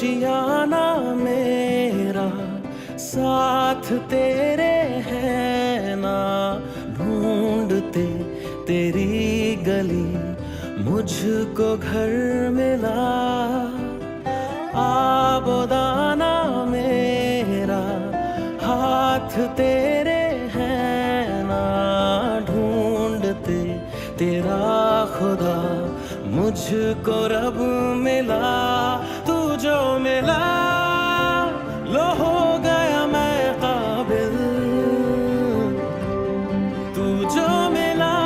आशियाना मेरा साथ तेरे है ना, ढूंढते तेरी गली मुझको घर मिला। आबोदाना मेरा हाथ तेरे है ना, ढूंढते तेरा खुदा मुझको रब मिला। तू जो मिला लो हो गया मैं काबिल, तू जो मिला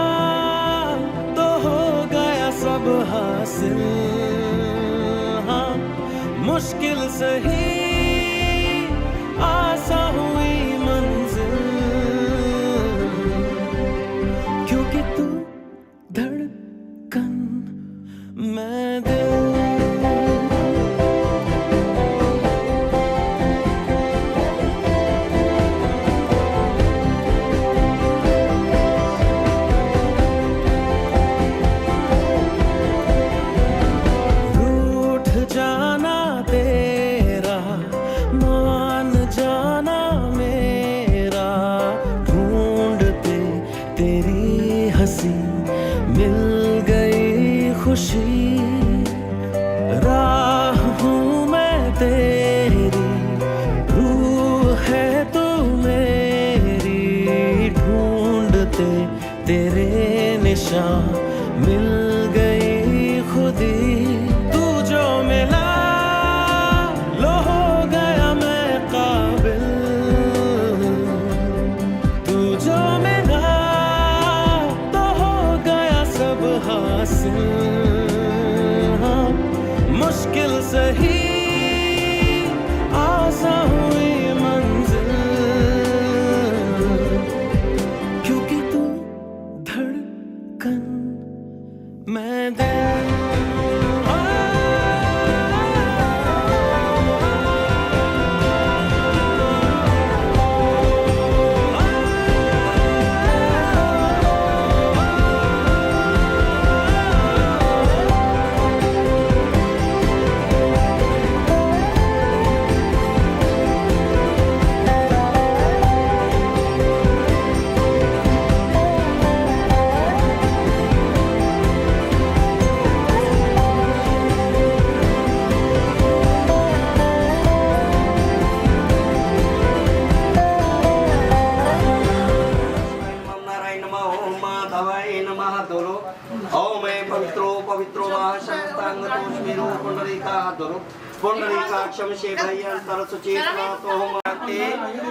तो हो गया सब हासिल। हाँ मुश्किल सही आसा हुई मंजिल, क्योंकि तू धड़कन मैं दिल। रूठ जाना तेरा मान जाना मेरा, ढूंढते तेरी हंसी मिल गई खुशी। राह हूँ मैं तेरी, रूह है तू मेरी, ढूंढते तेरे निशान मिल गई खुदी। तू जो मिला लो हो गया मैं काबिल, तू जो मिला तो हो गया सब हासिल। हाँ मुश्किल सही आसा हुई मंजिल, क्योंकि तू धड़कन मैं दिल। पवित्रो महाशस्तांगतोष्मीरो पुंडरीकाधरो पुंडरीकाक्षम शेभयंतर सुचेतना तो हम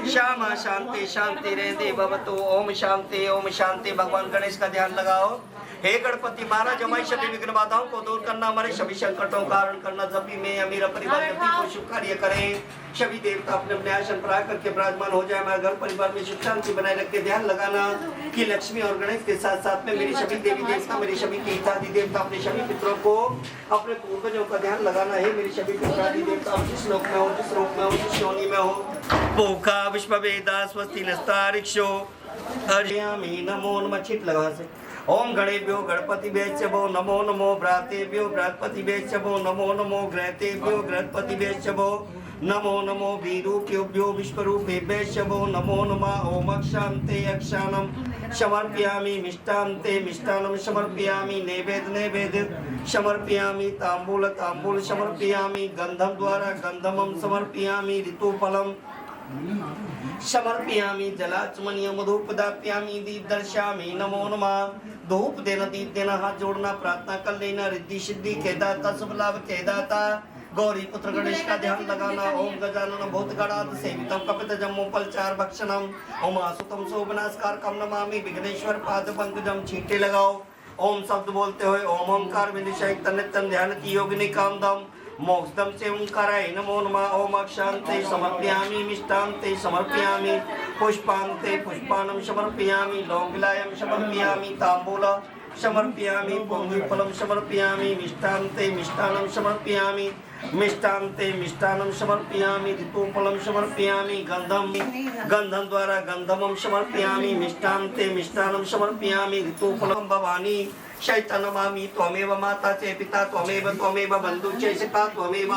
श्यामा शांति शांति रे दे भवतो। ओम शांति। भगवान गणेश का ध्यान लगाओ। हे गणपति महाराज, हमारी सभी विघ्न बाधाओं को दूर करना, हमारे सभी संकटों का हरण करना। जब भी मैं मेरा परिवार जब भी कोई शुभ कार्य करें, सभी देवता अपने अपने आसन पर आकर के विराजमान हो जाए। हमारे घर परिवार में सुख शांति बनाए रख के ध्यान लगाना कि लक्ष्मी और गणेश के साथ साथ में मेरी सभी देवी देवता, मेरी सभी तीर्थादि देवता, अपने सभी पितरों को, अपने पूर्वजों का ध्यान लगाना है। मेरी सभी पितरादि देवता जिस लोक में हो, जिस रूप में हो, जिस योनि में हो, पोखा विश्व वेदा स्वस्ति नस्तारिक्षो हरियामी नमो नमः। छिट लगा से ओम गणेभ्यो गणपति बेचबो नमो नमो, भ्रातेभ्यो बृहस्पति बेचबो नमो नमो, ग्रहतेभ्यो बृहस्पति बेचबो नमो नमो, वीरूप्योभ्यो विश्वरूपेभ्यो नमो नमः। ओम अक्षांते अक्षानम समर्पयामि, मिष्टान्ते मिष्टान्नं समर्पयामि, नैवेद्य समर्पयामि, तांबूल समर्पयामि, गंधम द्वारा गंधमं समर्पयामि, ऋतुफलम समर्पयामि, जलाचमनीय मधुपदाप्यामि, दीप दर्शयामि। नमो नमः। धूप देना, दीप देना, हाथ जोड़ना, प्रार्थना कर लेना। रिद्धि सिद्धि के दाता, शुभ लाभ के दाता गौरी पुत्र गणेश का ध्यान लगाना। ओम गजानन भूतगणाधिसेवितं सेवितम कपित जम्मूफल चार भक्षणम, ओम आसुतम शोभनास्कारकम नमामि, विघ्नेश्वर पाद पंकजम। छींटे लगाओ। ओम शब्द बोलते हुए ओम ओंकार विनिशय तन्नित्यं ध्यान की योगिनी कामदम मोक्षदम से ओंकाराय नमो नमः। ओम अक्षांते समर्पयामि, मिष्टान्ते समर्पयामि, पुष्पान्ते पुष्पाणं समर्पयामि, लौंगिलायं समर्पयामि, तांबूल समर्पयामि, पोंगीफलं समर्पयामि, मिष्टान्ते मिष्टान्नं समर्पयामि, मिष्टान्ते मिष्टान्नं समर्पयामि, ऋतुफलं समर्पयामि, गंधम द्वारा गंधमं समर्पयामि, मिष्टान्ते मिष्टान्नं समर्पयामि, ऋतुफलं। भवानी शैतनमामि त्वमेव माता च पिता त्वमेव बन्धु च सखा त्वमेव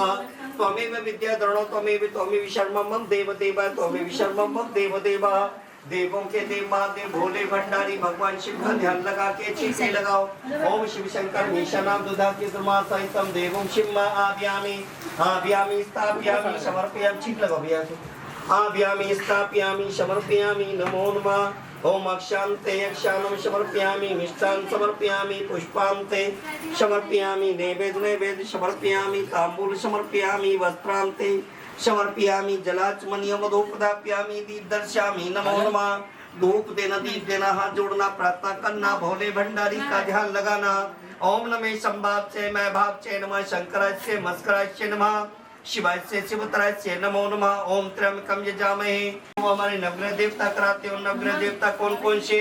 त्वमेव विद्याधरणो त्वमेव शर्मम मम देव देवा त्वमेव शर्मम मम देव देवा। देवों के देव महादेव भोले भंडारी भगवान शिव का ध्यान लगा के चीखे लगाओ। ओम शिव शंकर मीशानाम दुधा के दुर्मा सहितम देवों शिव आव्यामी आव्यामी स्थाप्यामी समर्पयामि। चीख लगाओ भैया आव्यामी स्थाप्यामी समर्पयामि नमो नमः। ओम अक्षांते अक्षानम समर्पयामि मिष्टान समर्पयामि पुष्पांते समर्पयामि नैवेद्य समर्पयामि तांबूल समर्पयामि वस्त्रांते समर्पयामि जलाचमनियम धूपदाप्यामि दीप दर्शयामि नमो नमः। धूप देना दीप देना हाथ जोड़ना प्रार्थना करना भोले भंडारी का ध्यान लगाना। ओम नमः संभाव से मैं भाव से नमः शंकराय से मस्कराय से नमः शिवाय से शिवतराय से नमो नमः। ओम त्र्यंबकम यजामहे। वो हमारे नवग्रह देवता कराते हो। नवग्रह देवता कौन कौन से?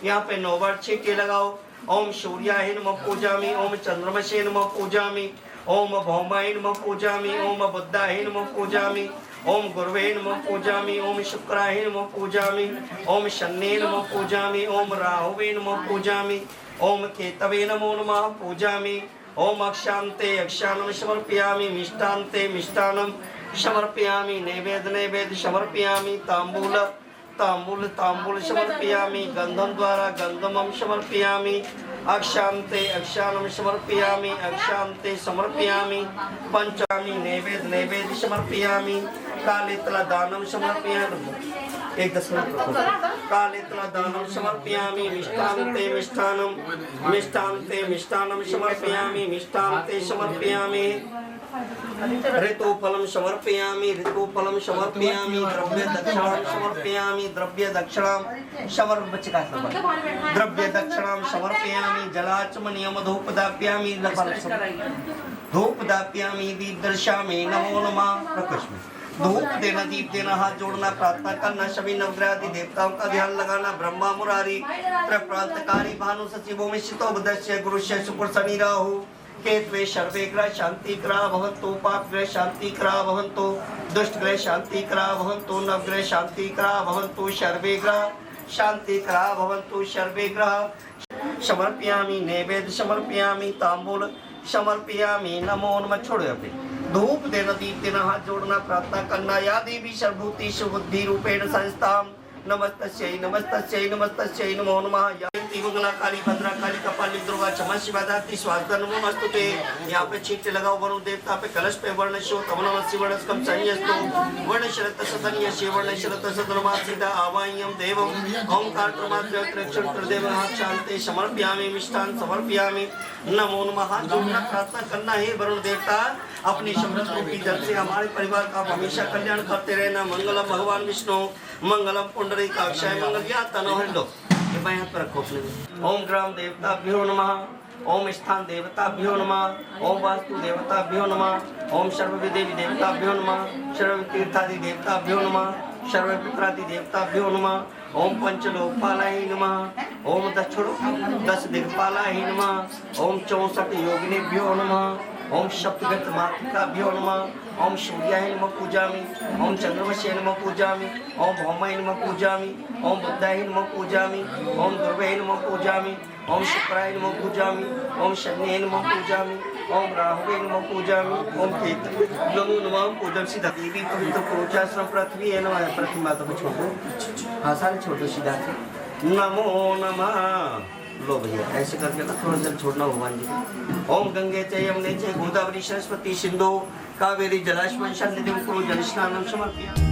यहाँ पे 9 बार छींटे लगाओ। ओम सूर्याय नमः पूजामि ओम चंद्रमसे नमः पूजामि ओम भौमाय नमः पूजामि ओम बुद्धाय नमः पूजामि ओम गुरुवे नमः पूजामि ओम शुक्राय नमः पूजामि ओम शन्ये नमः पूजामि ओम राहुवे नमः पूजामि ओम केतवे नमो नमः पूजामि ओम अक्षांते अक्षानम समर्पयामि मिष्टान्ते मिष्टान्नम समर्पयामि नैवेद्य समर्पयामि तांबूल समर्पयामि गंधम द्वारा गंधमम समर्पयामि अक्षांते अक्षानम समर्पयामि अक्षांते समर्पयामि पंचामि नैवेद्य समर्पयामि काले तला दानम समर्पयामि। एक 10 मिनट काले तला दानम समर्पयामि मिष्टान्ते समर्पयामि मिष्टान्ते समर्पयामि ऋतुफलम समर्पयामि द्रव्य दक्षिणाम समर्पयामि जलाचमनियम धूपदाप्यामि दीप दर्शयामि नमो नमः। प्रकाश में धूप देना दीप देना हाथ जोड़ना प्रार्थना करना सभी नवग्रह देवताओं का ध्यान लगाना। ब्रह्मा मुरारी प्रप्रांतकारी भानु सचिवों में शितो बुधस्य गुरुस्य शुक्र शनि राहु केतवे सर्वे ग्रह शांति ग्रह भवन्तु पाप ग्रह शांति ग्रह भवन्तु दुष्ट ग्रह शांति ग्रह भवन्तु नवग्रह शांति ग्रह भवन्तु सर्वे ग्रह शांति ग्रह भवन्तु सर्वे ग्रह। समर्पयामि नैवेद्य समर्पयामि तांबूल समर्पयामि नमो नमः। छोड़ो अभी धूप देना दीप देना हाथ जोड़ना प्रार्थना करना। या देवी सर्वभूति सुबुद्धि रूपेण संस्थाम नमस्तस्यै नमो नमः। या मंगला काली भद्रा काली कपाली दुर्गा क्षमा शिवा दात्री स्वागत नमोस्तुते। यहाँ पे छींटे लगाओ वरुण देवता पे कलश पे वर्ण शो तमनम शिवणस्कम संयस्तो वर्ण शरत सदन्य शिवर्ण शरत सदनमा सीधा आवाह्यम देवम ओंकार प्रमात्र त्रिक्षण प्रदेव हाथ शांति समर्पयामि मिष्टान समर्पयामि नमो नमः। हाथ जोड़ना प्रार्थना करना है वरुण देवता अपनी समृद्ध रूपी जल से हमारे परिवार का हमेशा कल्याण करते रहना। मंगलम भगवान विष्णु मंगलम पुंडरीकाक्षाय मंगल। या तनो हल्लो ये बाएं हाथ पर रखो अपने। ओम ग्राम देवताभ्यो नमः ओम स्थान देवताभ्यो नमः ओम वास्तु देवताभ्यो नमः ओम सर्वविदेवी देवताभ्यो नमः सर्व तीर्थादि देवताभ्यो नमः सर्व पितरादि देवताभ्यो नमः ओम पंचलोकपालाय नमः ओम 10 दिक्पालाय नमः ओम 64 योगिनेभ्यो नमः ओम सप्तगत मातृकाभ्यो नमः ओम सूर्याय नमः पूजामि ओम चंद्रमसे नमः पूजामि ओम भौमाय नमः पूजामि ओम बुद्धाय नमः पूजामि ओम गुरुवे नमः पूजामि ओम शुक्राय नमः पूजामि ओम शन्ये नमः पूजामि ओम राहुवे नमः पूजामि ओम केतवे नमो नमः। पूजन सीधा देवी पवित्र पूजाश्रम पृथ्वी है नमः। पृथ्वी माता को छोड़ दो। हाँ सारे छोड़ दो सीधा से नमो नमः। लो भैया ऐसे करके ना थोड़ा सा छोड़ना भगवान जी। ओम गंगे च यमुने च गोदावरी सरस्वती सिंधु कावेरी जलाशय सन्निधिं कुरु जल स्नानं समर्पयामि।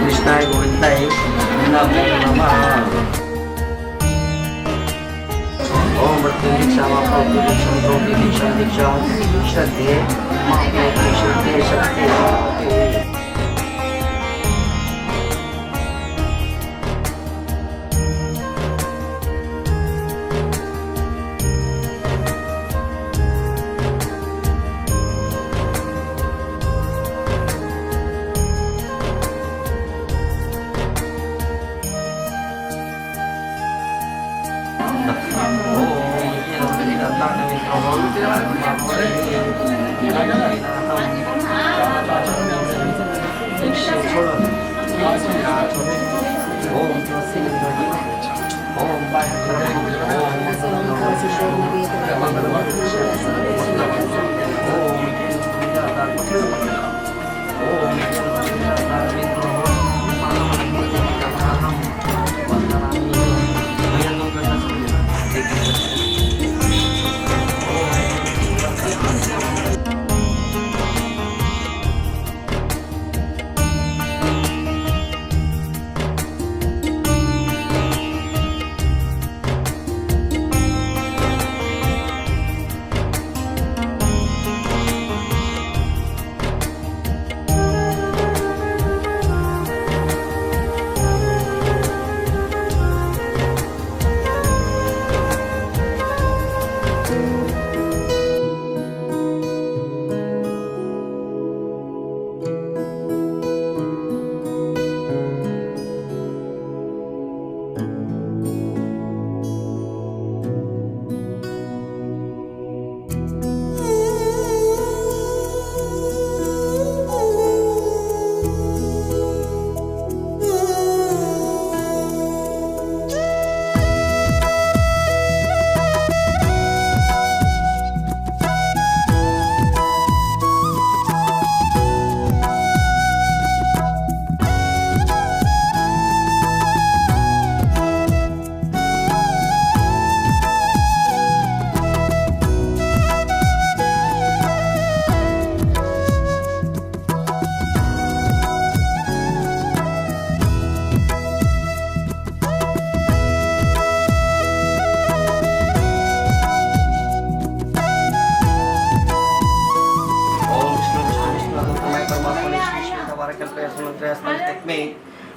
कृष्णाय गोविंदाय नमो नमः। ओम वृत्ति दीक्षा प्रवृत्ति दीक्षा द्रौपदी दीक्षा दीक्षा श्रद्धे मां श्रद्धे शक्ति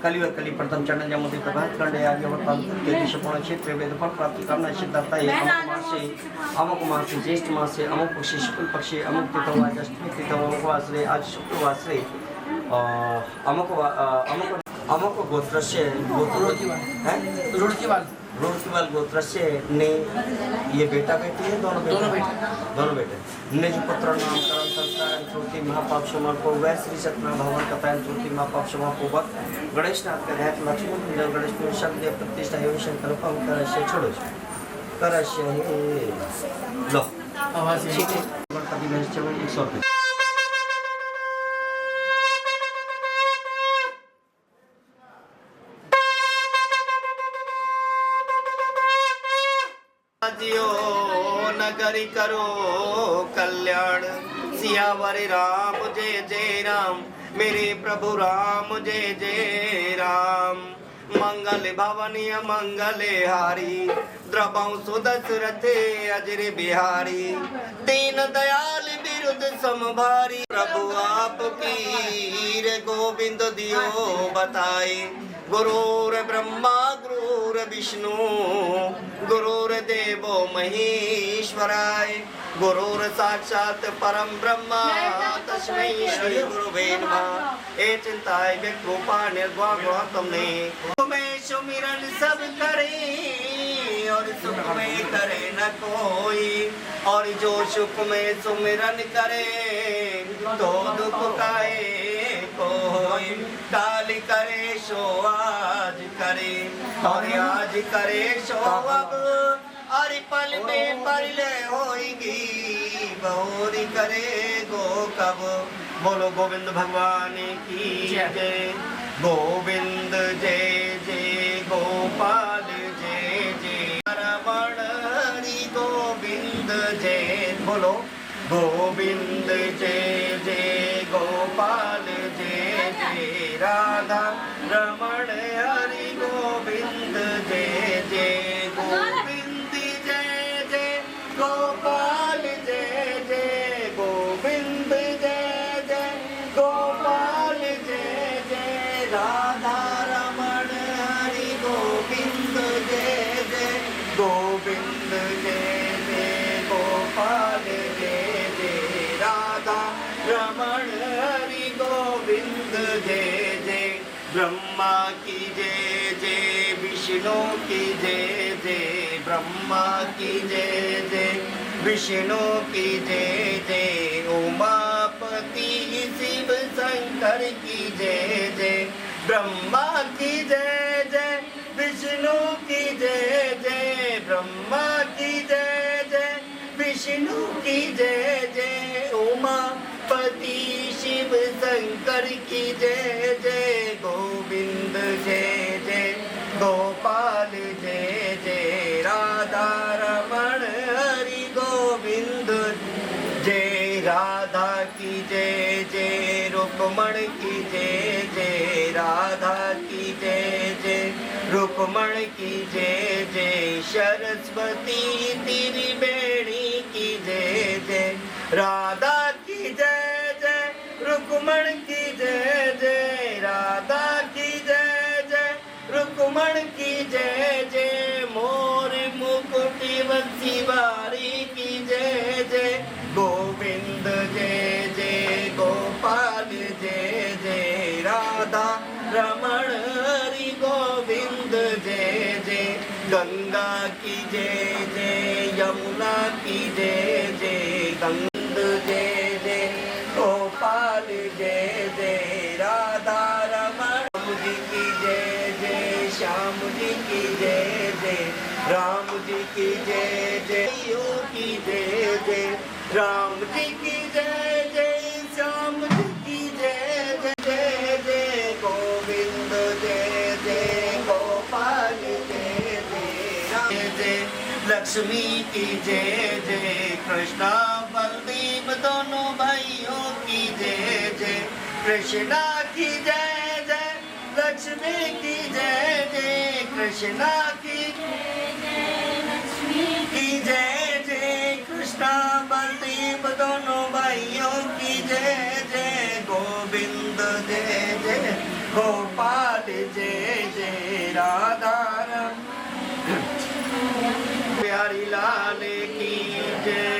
कलियुग कली प्रथम चरण जमुदी प्रभात खंडे आगे वर्तमान तेतीस क्षेत्र वेद फल प्राप्ति करना सिद्धार्थ है अमुक मास से ज्येष्ठ मास से अमुक पक्षी शुक्ल पक्षी अमुक तिथव आज अष्टमी तिथव अमुक वासरे आज शुक्रवार से अमुक गोत्र से रोडकीवाल गोत्र से ने ये बेटा बेटी है दोनों बेटे ने जो पुत्र नामकरण संस्कार त्रुटि महापाप क्षमा को वै श्री सतना भवन कथाएं त्रुटि महापाप क्षमा पूर्वक गणेश नाथ के ध्यान लक्ष्मण गणेश में शब्द प्रतिष्ठा एवं शंकर पम करश्य छोड़ो करश्य लो ठीक है गणपति गणेश चरण 100 रुपये नगरी करो कल्याण सियावर राम जय जय राम मेरे प्रभु राम जय जय राम मंगल भवनीय मंगल हारी द्रवं सुदशरथे अजर बिहारी दीन दयाल विरुद्ध समभारी प्रभु आपकी रे गोविंद दियो बताए गुरुर ब्रह्मा गुरुर विष्णु गुरुर देवो महेश्वराय गुरुर साक्षात परम ब्रह्मा तस्मै श्री गुरुवे नमः ए चिंताय विकृपा निर्वाह तुमने तुम्हें सुमिरन सब करे और सुख में करे न कोई और जो सुख में सुमिरन करे तो दुख काए कोई काल करे सो आज करे और आज करे सो अब और पल में परले होगी बहुरी करे गो कब बोलो गोविंद भगवान की जय गोविंद जय जय गोपाल जय जय रमण हरि गोविंद जय बोलो गोविंद जय जय गोपाल जय जय राधा रमण हरि गोविंद जय जय गोविंद जय ब्रह्मा की जय जय, विष्णु की जय जय, ब्रह्मा की जय जय, विष्णु की जय जय, उमापति शिव शंकर की जय जय, ब्रह्मा की जय जय, विष्णु की जय जय, ब्रह्मा की जय जय, विष्णु की जय जय, उमापति शिव शंकर की जय जय, गोविंद जय जय, गोपाल जय जय, राधा रमण हरि गोविंद जय, राधा की जय जय, रुक्मण की जय जय, राधा की जय जय, रुक्मण की जय जय, सरस्वती तेरी बेड़ी की जय जय, राधा की जय जय, रुक्मण की जय जय, राधा की जय जय, रुक्मण की जय जय, मोर मुकुटी बंसी बारी की जय जय, गोविंद जय जय, गोपाल जय जय, राधा रमण हरि गोविंद जय जय, गंगा की जय जय, यमुना की जय जय, गंग जय जय, गोपाल जय जय, राधा रमण जी की जय जय, श्याम जी की जय जय, राम जी की जय जय, की जय जय, राम जी की जय जय, श्याम जी की जय जय जय जय, गोविंद जय जय, गोपाल जय जय जय, लक्ष्मी की जय जय, कृष्णा बलदेव दोनों भाइयों की जय जय, कृष्णा की जय जय, लक्ष्मी की जय जय, कृष्णा की जय जय, कृष्णा बलदेव दोनों भाइयों की जय जय, गोविंद जय जय, गोपाल जय जय, राधा प्यारी लाल की जय,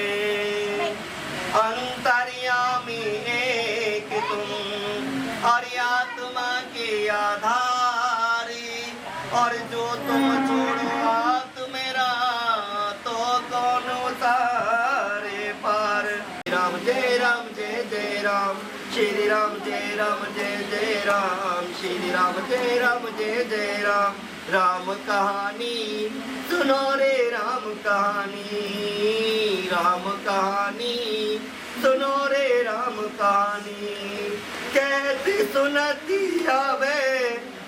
अंतर्यामी एक तुम और आत्मा के आधारी, और जो तुम छोड़ो हाथ मेरा तो कौन उतारे पार, राम जय राम जय जय राम, श्री राम जय राम जय जय राम, श्री राम जय राम जय जय राम, राम कहानी सुनो रे राम कहानी, राम कहानी सुनो रे राम कहानी, कैसी सुनती आवे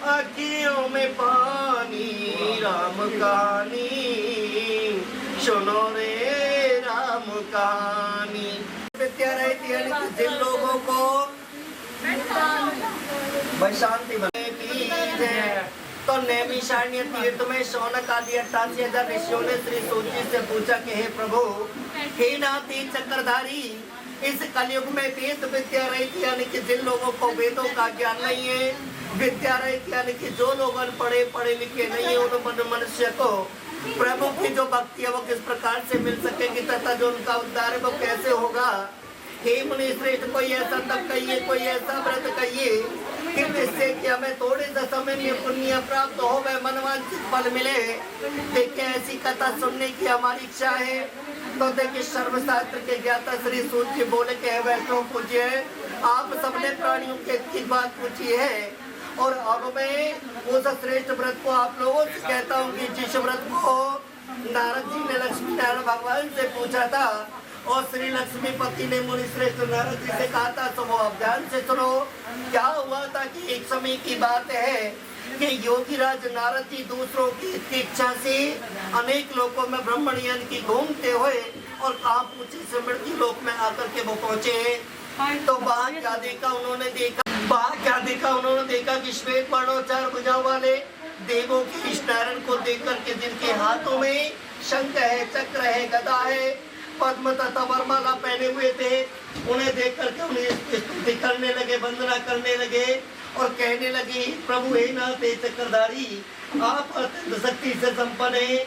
आँखियों में पानी, राम कहानी सुनो रे राम कहानी। विद्या रहती है जिन लोगों को शांति तो नैमिषारण्य तीर्थ में शौनक आदि 88,000 ऋषियों ने श्री सूत जी से पूछा कि हे प्रभु, हे नाथी चक्रधारी, इस कलयुग में वेद विद्या रहित यानी कि जिन लोगों को वेदों का ज्ञान नहीं है, विद्या रहित यानी कि जो लोग पढ़े लिखे नहीं है, उन मनुष्य को प्रभु की जो भक्ति है वो किस प्रकार से मिल सकेगी तथा जो उनका उद्धार है वो कैसे होगा। हे मुनि श्रेष्ठ, कोई ऐसा तप कहिए, कोई ऐसा व्रत कहिए कि जिससे कि हमें थोड़े से समय में पुण्य प्राप्त हो, वह मनवांछित फल मिले। देखिए ऐसी कथा सुनने की हमारी इच्छा है। तो देखिए सर्वशास्त्र के ज्ञाता श्री सूत जी बोले के वैष्णव पूज्य, आप सबने प्राणियों की बात पूछी है और अब मैं उस श्रेष्ठ व्रत को आप लोगों से कहता हूँ कि जिस व्रत को नारद जी ने लक्ष्मी नारायण भगवान से पूछा था और श्री लक्ष्मीपति ने मुनि श्रेष्ठ नारद जी से कहा था, तो वो आप ध्यान से सुनो। क्या हुआ था कि एक समय की बात है कि योगीराज नारद जी दूसरों की इच्छा से अनेक लोकों में ब्रह्मण यानी की घूमते हुए और कहा पूछे से मृत्यु लोक में आकर के वो पहुंचे। तो वहाँ क्या देखा उन्होंने देखा कि श्वेत वर्णों चार भुजाओं वाले देवों के इस नारायण को देख करके जिनके हाथों में शंख है, चक्र है, गदा है, पद्म तथा वरमाला पहने हुए थे, उन्हें देख करके उन्हें स्तुति करने लगे, वंदना करने लगे और कहने लगे, प्रभु हे नाथ हे चक्रधारी, आप अत्यंत शक्ति से संपन्न है।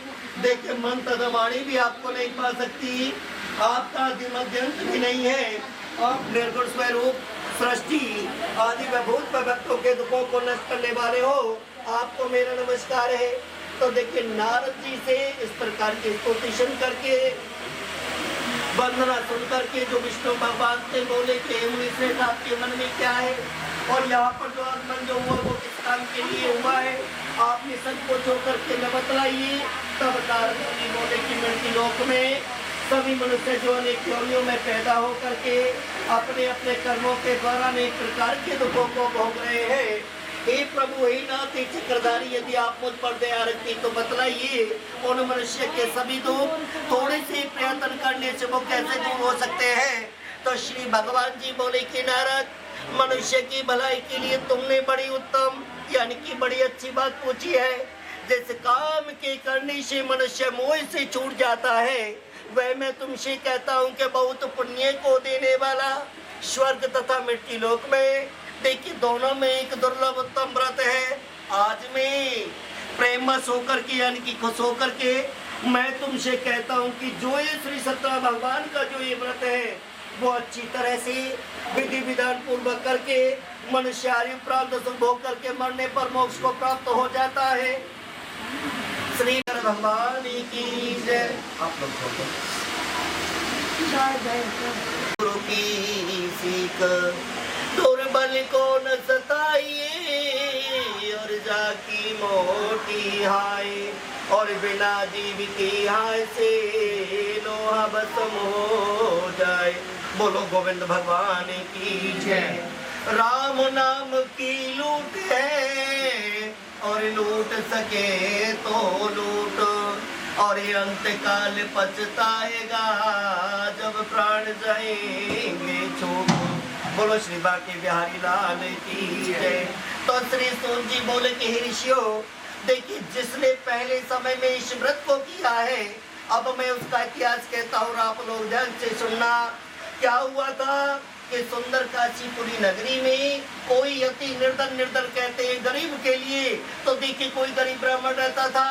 देखिए मन तथा वाणी भी आपको नहीं पा सकती, आपका मध्यंत भी नहीं है, आप निर्गुण स्वरूप सृष्टि आदि में भूत भक्तों के दुखों को नष्ट करने वाले हो, आपको मेरा नमस्कार है। तो देखिए नारद जी से इस प्रकार की स्तुति सुन करके, वंदना सुन करके जो विष्णु भगवान से बोले कि मुनीश्रेष्ठ आपके मन में क्या है और यहाँ पर जो आगमन जो हुआ वो किस काम के लिए हुआ है, आपने संकोच होकर के न बतलाइए। तब नारद जी बोले कि मृत्यु लोक में सभी मनुष्य जो अनेक योनियों में पैदा हो करके अपने अपने कर्मों के द्वारा अनेक प्रकार के दुखों को भोग रहे हैं। हे प्रभु, हे नाथ, हे चक्रधारी, यदि आप मुझ पर दया रखती तो बतलाइए उन मनुष्य के सभी दुख थोड़े से प्रयत्न करने से वो कैसे दूर हो सकते हैं। तो श्री भगवान जी बोले कि नारद, मनुष्य की भलाई के लिए तुमने बड़ी उत्तम यानी कि बड़ी अच्छी बात पूछी है। जैसे काम के करने से मनुष्य मोह से छूट जाता है, वह मैं तुमसे कहता हूँ कि बहुत पुण्य को देने वाला स्वर्ग तथा मृत्यु लोक में देखिए दोनों में एक दुर्लभ उत्तम व्रत है। आज मैं प्रेमवश होकर के यानी कि खुश होकर के मैं तुमसे कहता हूँ कि जो ये श्री सत्य भगवान का जो ये व्रत है वो अच्छी तरह से विधि विधान पूर्वक करके मनुष्य आयु प्राप्त सुख भोग करके मरने पर मोक्ष को प्राप्त हो जाता है। श्री भगवान की जय। आप लोग गुरु की सीख दुर्बल को न सताइए और जाकी मोटी हाय और बिना जीव की हाय से लोहा भस्म हो जाए। बोलो गोविंद भगवान की जय। राम नाम की लूट है और लूट सके तो लूट और ये अंतकाल पछताएगा जब प्राण जाएंगे छूट। बोलो श्री बांके बिहारी लाल की जय। तो श्री सूत जी बोले कि हे ऋषियों, देखिए जिसने पहले समय में इस व्रत को किया है, अब मैं उसका इतिहास कहता हूँ, आप लोग ध्यान से सुनना। क्या हुआ था कि सुंदर काशीपुरी नगरी में कोई अति निर्धन कहते हैं गरीब के लिए, तो देखिए कोई गरीब ब्राह्मण रहता था।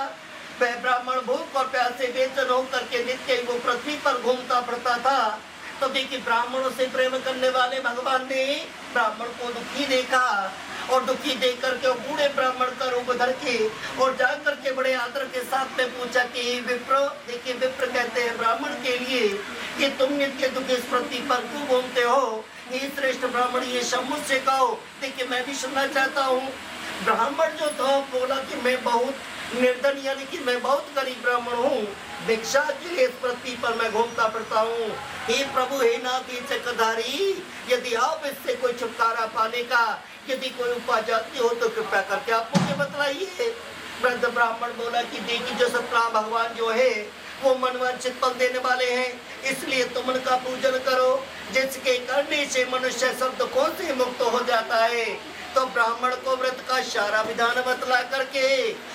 वह ब्राह्मण भूख और प्यास से बेचैन होकर के नित्य वो पृथ्वी पर घूमता फिरता था। तो देखिए ब्राह्मणों से प्रेम करने वाले भगवान ने ब्राह्मण को दुखी देखा और दुखी देख करके बूढ़े ब्राह्मण का रूप धर के और जाकर के बड़े आदर के साथ में पूछा कि विप्र, देखिए विप्र कहते हैं ब्राह्मण के लिए कि तुम नित्य दुख इस पृथ्वी पर क्यों घूमते हो। ये श्रेष्ठ ब्राह्मण ये सब मुझसे कहो, देखिए मैं भी सुनना चाहता हूँ। ब्राह्मण जो था बोला कि मैं बहुत निर्धन यानी कि मैं बहुत गरीब ब्राह्मण हूँ, भिक्षा के लिए इस पृथ्वी पर मैं घूमता फिरता हूँ। हे प्रभु, हे नाथ, हे चक्रधारी, यदि आप इससे कोई छुटकारा पाने का यदि कोई उपाय जानते हो तो कृपया करके आप मुझे बतलाइए। वृद्ध ब्राह्मण बोला कि देखिए जो सतनाम भगवान जो है वो मनवांछित फल देने वाले हैं, इसलिए तुम उनका पूजन करो जिसके करने से मनुष्य सब दुखों से मुक्त हो जाता है। तो ब्राह्मण को व्रत का सारा विधान बतला करके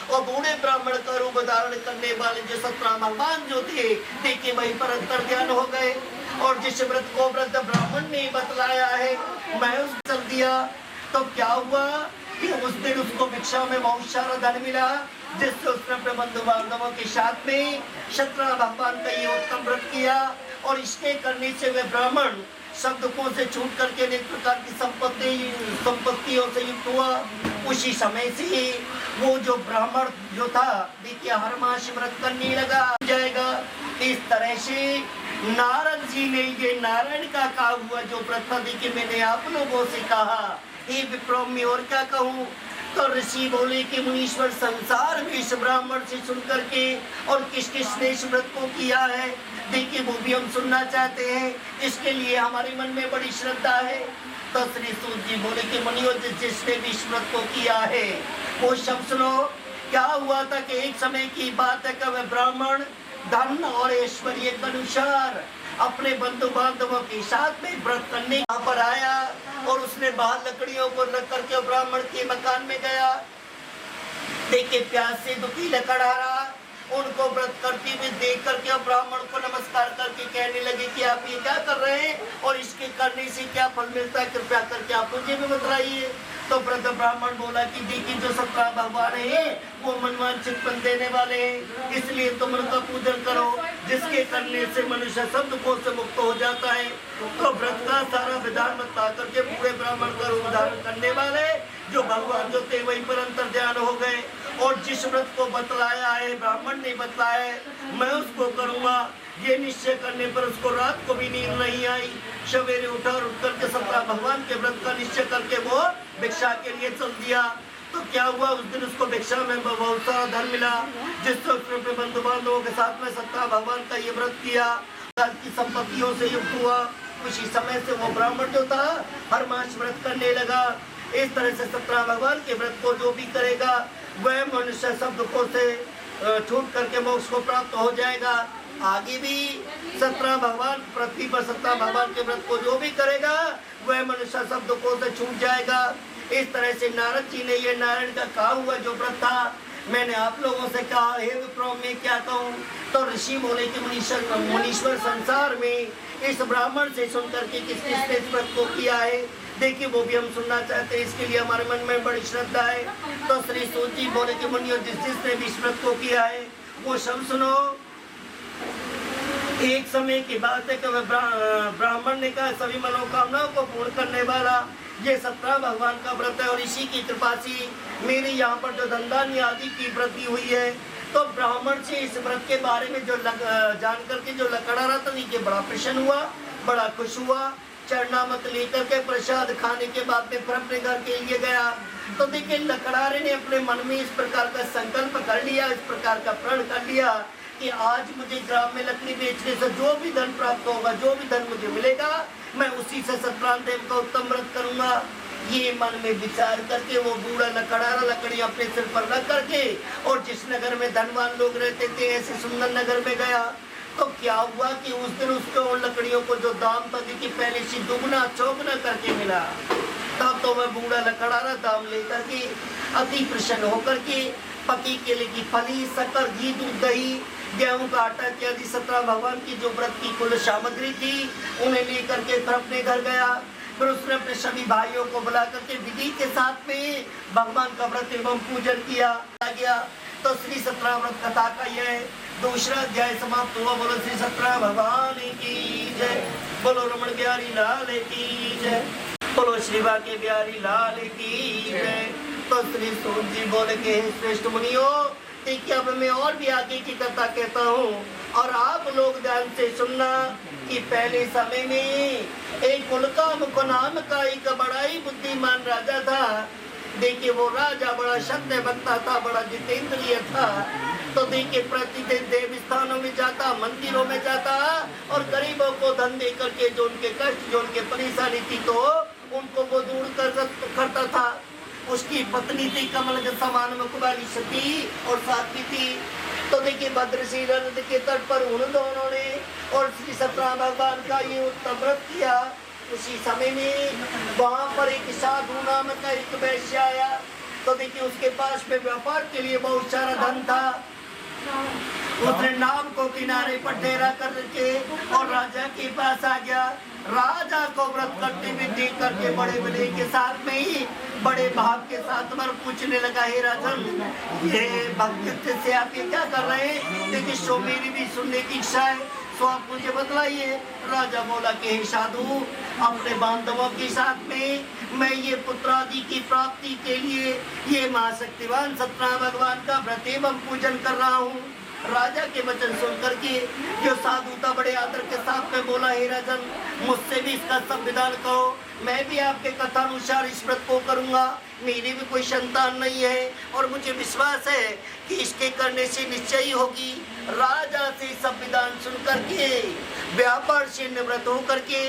और बूढ़े ब्राह्मण का रूप धारण करने वाले जो सतनाम भगवान जो थे देखिए वहीं पर अंतर ध्यान हो गए। और जिस व्रत को वृद्ध ब्राह्मण ने बतलाया है मैं उस चल दिया। तो क्या हुआ कि उस दिन उसको भिक्षा में बहुत सारा धन मिला, जिससे उसने अपने बंधु बांधवों के साथ में सतनाम भगवान का ये उत्तम व्रत किया और इसके करने से वे ब्राह्मण सब दुखों से छूट करके अनेक प्रकार की संपत्तियों से युक्त हुआ। उसी समय से वो जो ब्राह्मण जो था देखिए हर मास व्रत करने लगा जाएगा। इस तरह से नारद जी ने ये नारायण का कहा हुआ जो व्रत था देखिए मैंने आप लोगों से कहा। हे विप्रो, मैं और क्या कहूँ। तो ऋषि बोले कि मुनीश्वर संसार में इस ब्राह्मण से सुन करके और किस किस ने इस व्रत को किया है देखिए वो भी हम सुनना चाहते हैं, इसके लिए हमारे मन में बड़ी श्रद्धा है। तो श्री सूत जी बोले कि मुनियों जिसने भी इस व्रत को किया है वो सब सुनो। क्या हुआ था कि एक समय की बात है कि वह ब्राह्मण धन और ऐश्वर्य के अनुसार अपने बंधु बांधवों के साथ में व्रत करने यहाँ पर आया और उसने बाहर लकड़ियों को रख करके ब्राह्मण के मकान में गया। देखिए प्यास से दुखी लकड़हारा उनको व्रत करते हुए देख करके ब्राह्मण को नमस्कार करके कहने लगे कि आप ये क्या कर रहे हैं और इसके करने से क्या फल मिलता है, कृपया करके आप मुझे भी बताइए। तो वृद्ध ब्राह्मण बोला कि देखिए जो सत्रह भगवान है वो मनवांछित फल देने वाले हैं, इसलिए तुम उनका पूजन करो, जिसके करने से मनुष्य सब दुखों से मुक्त हो जाता है। तो व्रत का सारा विधान बता करके पूरे ब्राह्मण का रूप धारण करने वाले जो भगवान जो थे वही पर अंतर ध्यान हो गए। और जिस व्रत को बतलाया है ब्राह्मण ने बतलाया है मैं उसको करूंगा, ये निश्चय करने पर उसको रात को भी नींद नहीं आई। सवेरे उठा और उठ करके सत्रह भगवान के व्रत का निश्चय करके वो भिक्षा के लिए चल दिया। तो क्या हुआ, उस दिन उसको भिक्षा में बहुत सारा धन मिला, जिससे उसने अपने बंधु बांधवों के साथ में सत्रह भगवान का ये व्रत किया, की संपत्तियों से युक्त हुआ। उसी समय से वो ब्राह्मण जो था हर मास व्रत करने लगा। इस तरह से सत्रह भगवान के व्रत को जो भी करेगा वह मनुष्य सब दुखों से छूट करके मोक्ष को प्राप्त हो जाएगा। आगे भी सत्रह भगवान पृथ्वी पर सत्रह भगवान के व्रत को जो भी करेगा वह मनुष्य सब दुखों से छूट जाएगा। इस तरह से नारद जी ने ये नारायण का कहा हुआ जो व्रत था मैंने आप लोगों से कहा हे विप्रो मैं क्या कहूँ। तो ऋषि बोले कि मुनीश्वर संसार में इस ब्राह्मण से सुन करके किस किसने इस व्रत को किया है देखिए वो भी हम सुनना चाहते हैं, इसके लिए हमारे मन में बड़ी श्रद्धा है। तो श्री सूत जी बोले कि मुनियों जिसने भी इस व्रत को किया है वो सब सुनो। एक समय की बात है कि ब्राह्मण ने कहा सभी मनोकामनाओं को पूर्ण करने वाला ये सत्रह भगवान का व्रत है और इसी की कृपा से मेरे यहाँ पर जो धनधान्य आदि की वृद्धि हुई है। तो ब्राह्मण से इस व्रत के बारे में जो जान करके जो लकड़ा रहा था देखिए बड़ा प्रसन्न हुआ, बड़ा खुश हुआ। चरणामत लेकर के प्रसाद खाने के बाद में फिर अपने घर के लिए गया। तो देखिए लकड़ारे ने अपने मन में इस प्रकार का संकल्प कर लिया, इस प्रकार का प्रण कर लिया कि आज मुझे ग्राम में लकड़ी बेचने से जो भी धन प्राप्त होगा, जो भी धन मुझे मिलेगा मैं उसी से सत्रांत का उत्तम व्रत करूंगा। ये मन में विचार करके वो बूढ़ा लकड़ारा लकड़ी अपने सिर पर रख करके और जिस नगर में धनवान लोग रहते थे ऐसे सुंदर नगर में गया। तो क्या हुआ कि उस दिन उसके उन लकड़ियों को जो दाम था देखिए पहले से दुगना चौगुना करके मिला। तब तो वह बूढ़ा लकड़ारा दाम लेकर के अति प्रसन्न होकर के पति केले की फली, शक्कर, घी, दूध, दही, गेहूं का आटा इत्यादि सत्रह भगवान की जो व्रत की कुल सामग्री थी उन्हें लेकर के फिर अपने घर गया। फिर उसने अपने सभी भाइयों को बुला करके विधि के साथ में भगवान का व्रत एवं पूजन किया गया। तो श्री सत्रह व्रत कथा का यह दूसरा अध्याय समाप्त हुआ। बोलो श्री सत्रह भगवान की जय, बोलो रमण बिहारी लाल की जय, बोलो श्री बांके बिहारी लाल की जय। तो श्री सूत जी बोले के श्रेष्ठ मुनियों देखिए अब मैं और भी आगे की कथा कहता हूँ और आप लोग ध्यान से सुनना कि पहले समय में एक उल्काम को नाम का एक बड़ा ही बुद्धिमान राजा था। देखिए वो राजा बड़ा सत्य वक्ता था, बड़ा जितेंद्रिय था। तो देखिए प्रतिदिन देव स्थानों में जाता, मंदिरों में जाता और गरीबों को धन दे करके जो उनके कष्ट जो उनके परेशानी थी तो उनको वो दूर करता था। उसकी पत्नी थी कमल के समान मुखवाली सती और साध्वी थी। तो देखिए भद्रशील नदी के तट पर उन दोनों ने और श्री सत्रह भगवान का ये उत्तम व्रत किया। उसी समय में वहाँ पर एक साधु नाम का एक वैश्य आया। तो देखिए उसके पास में व्यापार के लिए बहुत सारा धन था। उसने नाव को किनारे पर ठहरा करके और राजा के पास आ गया। राजा को व्रत करते हुए देख करके बड़े विनय के साथ में ही बड़े भाव के साथ मर पूछने लगा हे राजन ये भक्त से आप ये क्या कर रहे हैं? देखिए सो मेरी भी सुनने की इच्छा है, सो आप मुझे बतलाइए। राजा बोला कि हे साधु अपने बांधवों के साथ में मैं ये पुत्रादि की प्राप्ति के लिए ये महाशक्तिवान सत्रह भगवान का व्रत एवं पूजन कर रहा हूँ। राजा के वचन सुन करके जो साधु था बड़े आदर के साथ में बोला हे राजन मुझसे भी इसका संविधान कहो, मैं भी आपके कथानुसार इस व्रत को करूंगा। मेरी भी कोई संतान नहीं है और मुझे विश्वास है कि इसके करने से निश्चय ही होगी। राजा से संविधान सुन करके व्यापार से निवृत्त होकर के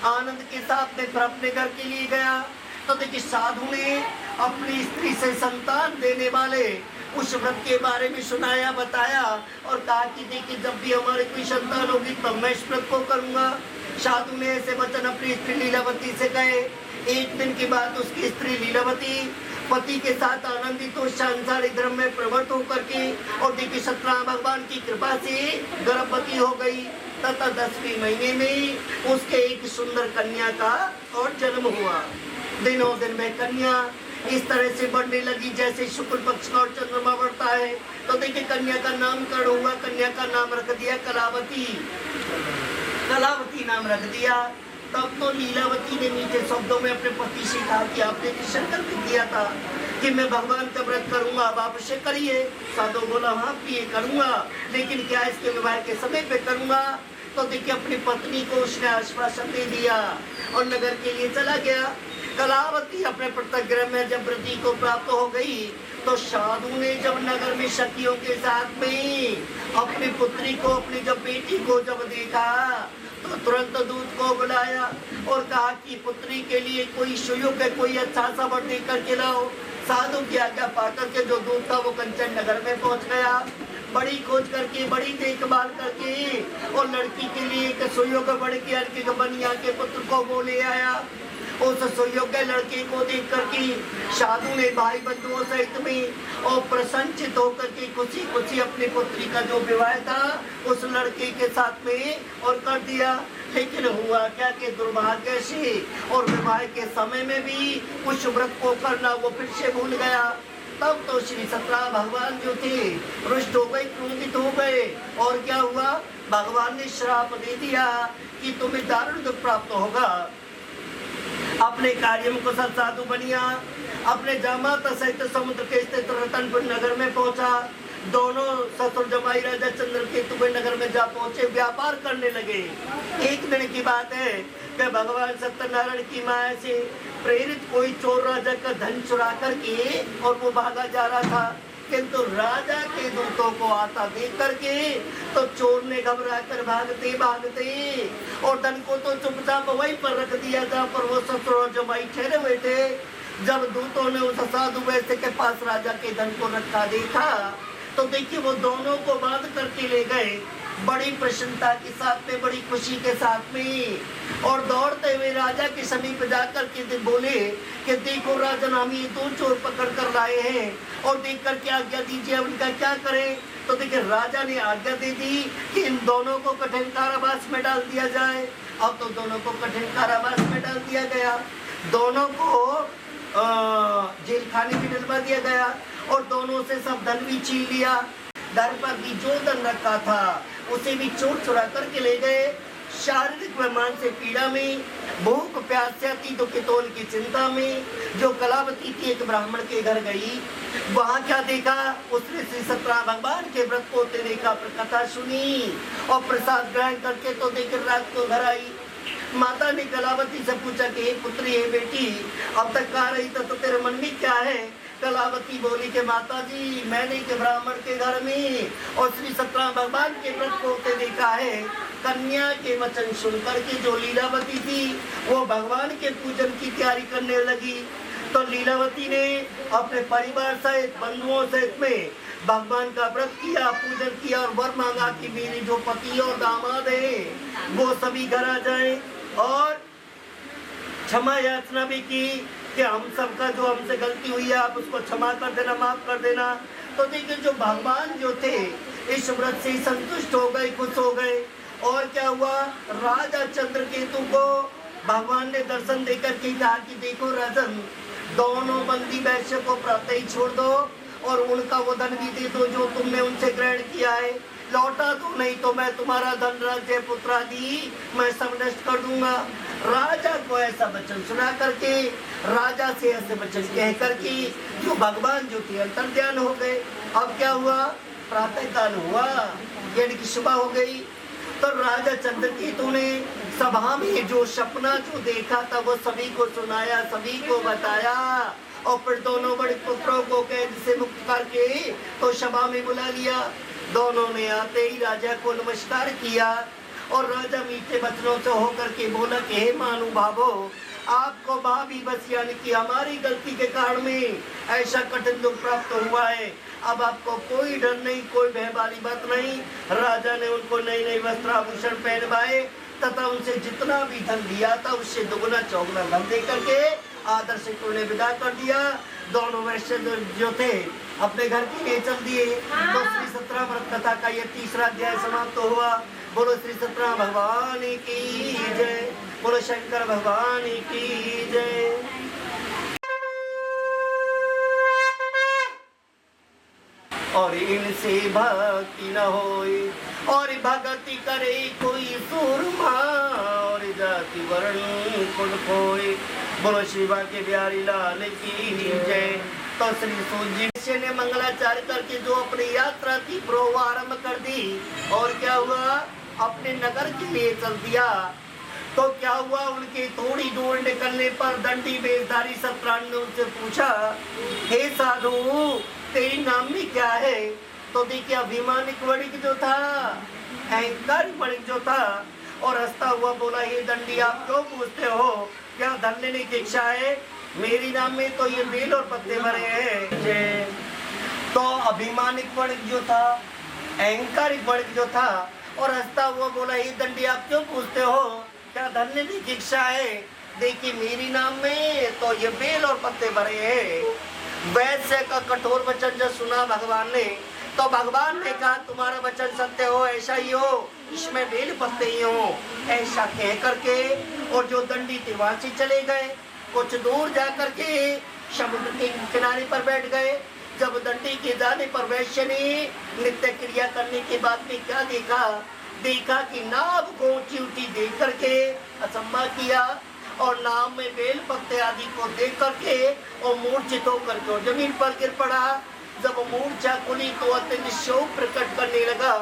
आनंद के साथ में फिर अपने घर के लिए गया। तो देखिए साधु ने अपनी स्त्री से संतान देने वाले उस व्रत के बारे में सुनाया बताया और कहा कि देखिए जब भी हमारे कोई संतान होगी तब मैं इस व्रत को करूंगा। साधु ने ऐसे वचन अपनी स्त्री लीलावती से कहे। एक दिन की बात उसकी स्त्री लीलावती पति के साथ आनंदित तो सांसारिक धर्म में प्रवृत्त होकर के और देखिए सत्रह भगवान की कृपा से गर्भवती हो गई तथा 10वें महीने में उसके एक सुंदर कन्या का और जन्म हुआ। दिनों दिन में कन्या इस तरह से बढ़ने लगी जैसे शुक्ल पक्ष का और चंद्रमा बढ़ता है। तो देखिए कन्या का नामकरण हुआ, कन्या का नाम रख दिया कलावती, कलावती नाम रख दिया। तब तो लीलावती ने मीठे शब्दों में अपने पति से कहा कि आपने तो संकल्प किया था कि मैं भगवान का व्रत करूंगा, अब आप उसे करिए। साधु बोला हाँ प्रिय करूंगा, लेकिन क्या इसके विवाह के समय पे करूंगा। तो देखिए अपनी पत्नी को उसने आश्वासन दे दिया और नगर के लिए चला गया। कलावती अपने प्रतिग्रह में जब वृद्धि को प्राप्त हो गई तो साधु ने जब नगर में सखियों के साथ में अपनी पुत्री को, अपनी जब बेटी को जब देखा तो तुरंत दूत को बुलाया और कहा कि पुत्री के लिए कोई सुयोग है, कोई अच्छा सा वर दे करके लाओ। साधु की आज्ञा पाकर के जो दूत था वो कंचन नगर में पहुंच गया। बड़ी खोज करके, बड़ी देखभाल करके और लड़की के लिए एक सुयोग बड़ के बनिया के पुत्र को वो ले आया। उस सुयोग्य लड़के को देख करके साधु ने भाई बंधुओं सहित में और प्रसन्नचित होकर के खुशी खुशी अपनी पुत्री का जो विवाह था उस लड़के के साथ में और कर दिया। लेकिन हुआ क्या कि दुर्भाग्य से और विवाह के समय में भी उस व्रत को करना वो फिर से भूल गया। तब तो श्री सतराम भगवान जो थे रुष्ट हो गए, क्रोधित हो गए और क्या हुआ, भगवान ने श्राप दे दिया कि तुम्हें दारुण दुख प्राप्त होगा। अपने कार्य में कुशल साधु बनिया अपने जामाता सहित समुद्र के स्थित रतनपुर नगर में पहुंचा। दोनों ससुर जमाई राजा चंद्रकेतु के नगर में जा पहुंचे, व्यापार करने लगे। एक दिन की बात है कि भगवान सत्यनारायण की माया से प्रेरित कोई चोर राजा का धन चुरा करके और वो भागा जा रहा था, किंतु राजा के दूतों को आता देख करके तो चोर ने घबरा कर भागते भागते और धन को तो चुपचाप वहीं पर रख दिया जहाँ पर वो ससुर और जमाई ठहरे हुए थे। जब दूतों ने उस साधु वैश्य के पास राजा के धन को रखा देखा तो देखिए वो दोनों को बांध करके ले गए, बड़ी प्रसन्नता के साथ में, बड़ी खुशी के साथ में। और दौड़ते हुए राजा के समीप जाकर के बोले कि देखो राजन, हम ये दो चोर पकड़ कर लाए हैं और देख कर के आज्ञा दीजिए उनका क्या करें। तो देखिए राजा ने आज्ञा दे दी कि इन दोनों को कठिन कारावास में डाल दिया जाए। अब तो दोनों को कठिन कारावास में डाल दिया गया, दोनों को जेल खाने में डलवा दिया गया और दोनों से सब धन भी छीन लिया। दर पर भी जो धन रखा था उसे भी चोर चुरा करके ले गए। शारीरिक व मानसिक पीड़ा में, भूख प्यास से अति दुखितोल की चिंता में जो कलावती थी एक ब्राह्मण के घर गई, वहाँ क्या देखा, उसने श्री सतराम भगवान के व्रत को देखा, कथा सुनी और प्रसाद ग्रहण करके तो देकर रात को घर आई। माता ने कलावती से पूछा कि हे पुत्री, हे बेटी, अब तक कहाँ रही तो तेरे मन में क्या है। कलावती बोली कि माता जी, मैंने के ब्राह्मण के घर में और श्री सतराम भगवान के व्रत को देखा है। कन्या के वचन सुनकर के जो लीलावती थी वो भगवान के पूजन की तैयारी करने लगी। तो लीलावती ने अपने परिवार सहित, बंधुओं सहित में भगवान का व्रत किया, पूजन किया और वर मांगा कि मेरे जो पति और दामाद है वो सभी घर आ जाए और क्षमा याचना भी की कि हम सबका जो हमसे गलती हुई है आप उसको क्षमा कर देना, माफ कर देना। तो देखिए जो भगवान जो थे इस व्रत से संतुष्ट हो गए, खुश हो गए। और क्या हुआ, राजा चंद्रकेतु को भगवान ने दर्शन देकर के कहा कि देखो राजन, दोनों बंदी वैश्य को प्रातः ही छोड़ दो और उनका वो धन भी दे दो जो तुमने उनसे ग्रहण किया है, लौटा दो, नहीं तो मैं तुम्हारा धन, राज्य, पुत्र आदि मैं सब नष्ट कर दूंगा। राजा को ऐसा वचन सुना करके, राजा से ऐसे वचन कह करके जो भगवान जो थे अंतर्ध्यान हो गए। अब क्या हुआ, प्रातः काल हुआ, यानी कि सुबह हो गई। तो राजा चंद्रकेतु ने सभा में जो सपना जो देखा था वो सभी को सुनाया, सभी को बताया और फिर दोनों बड़े पुत्रों को कैद से मुक्त करके तो सभा में बुला लिया। दोनों ने आते ही राजा को नमस्कार किया और राजा मीठे वचनों से होकर के बोला कि हे महानुभावो, आपको भाभी बस यानी कि हमारी गलती के कारण में ऐसा कठिन दुख प्राप्त हुआ है। अब आपको कोई डर नहीं, कोई भय वाली बात नहीं। राजा ने उनको नई नई वस्त्र आभूषण पहनवाए तथा उनसे जितना भी धन दिया था उससे दुगुना चौगुना धन दे करके आदर से उन्हें विदा कर दिया। दोनों वैश्य जो थे अपने घर के लिए चल दिए। तो श्री सतराम व्रत कथा का ये तीसरा अध्याय समाप्त हुआ। बोलो श्री सतराम भगवान की जय, बोलो शंकर भगवान की जय। और इनसे भक्ति न होए, और भक्ति करे कोई सूरमा, और जाति वर्ण कुल खोए। बोलो शिवा के बिहारी लाल की जय। तो श्री सूजी ने मंगलाचार्य करके जो अपनी यात्रा थी प्रारंभ कर दी, और क्या हुआ, अपने नगर के लिए चल दिया। तो क्या हुआ, उनके थोड़ी दूर निकलने पर दंडी वेशधारी सतरान ने उनसे पूछा, हे साधु तेरी नाम में क्या है? तो देखिए अभिमानिक वणिक जो था, अहंकार वणिक जो था, और हंसता हुआ बोला, हे दंडी आप क्यों पूछते हो, क्या धन लेने की इच्छा है? मेरी नाम में तो ये बेल और पत्ते भरे हैं। तो अभिमानिक वणिक जो था, अहंकारिक वणिक जो था, और हंसता हुआ बोला, हे दंडी आप क्यों पूछते हो, क्या धन लेने की इच्छा है? देखिए मेरी नाम में तो ये बेल और पत्ते भरे हैं। वैश्य का कठोर वचन जब सुना भगवान ने, तो भगवान ने कहा तुम्हारा वचन सत्य हो, ऐसा ही हो, इसमें बेल पत्ते ही हो। ऐसा कह करके और जो दंडी थे वहां से चले गए। कुछ दूर जा करके समुद्र के किनारे पर बैठ गए। जब दंडी के जाने पर वैश्य ने नित्य क्रिया करने के बाद में क्या देखा कि नाव को ऊंची देख करके अचंभा किया, और नाव में बेल पत्ते आदि को देख करके और मूर्छित होकर के जमीन पर गिर पड़ा। जब मूर्छा खुली तो अत्यंत शोक प्रकट करने लगा।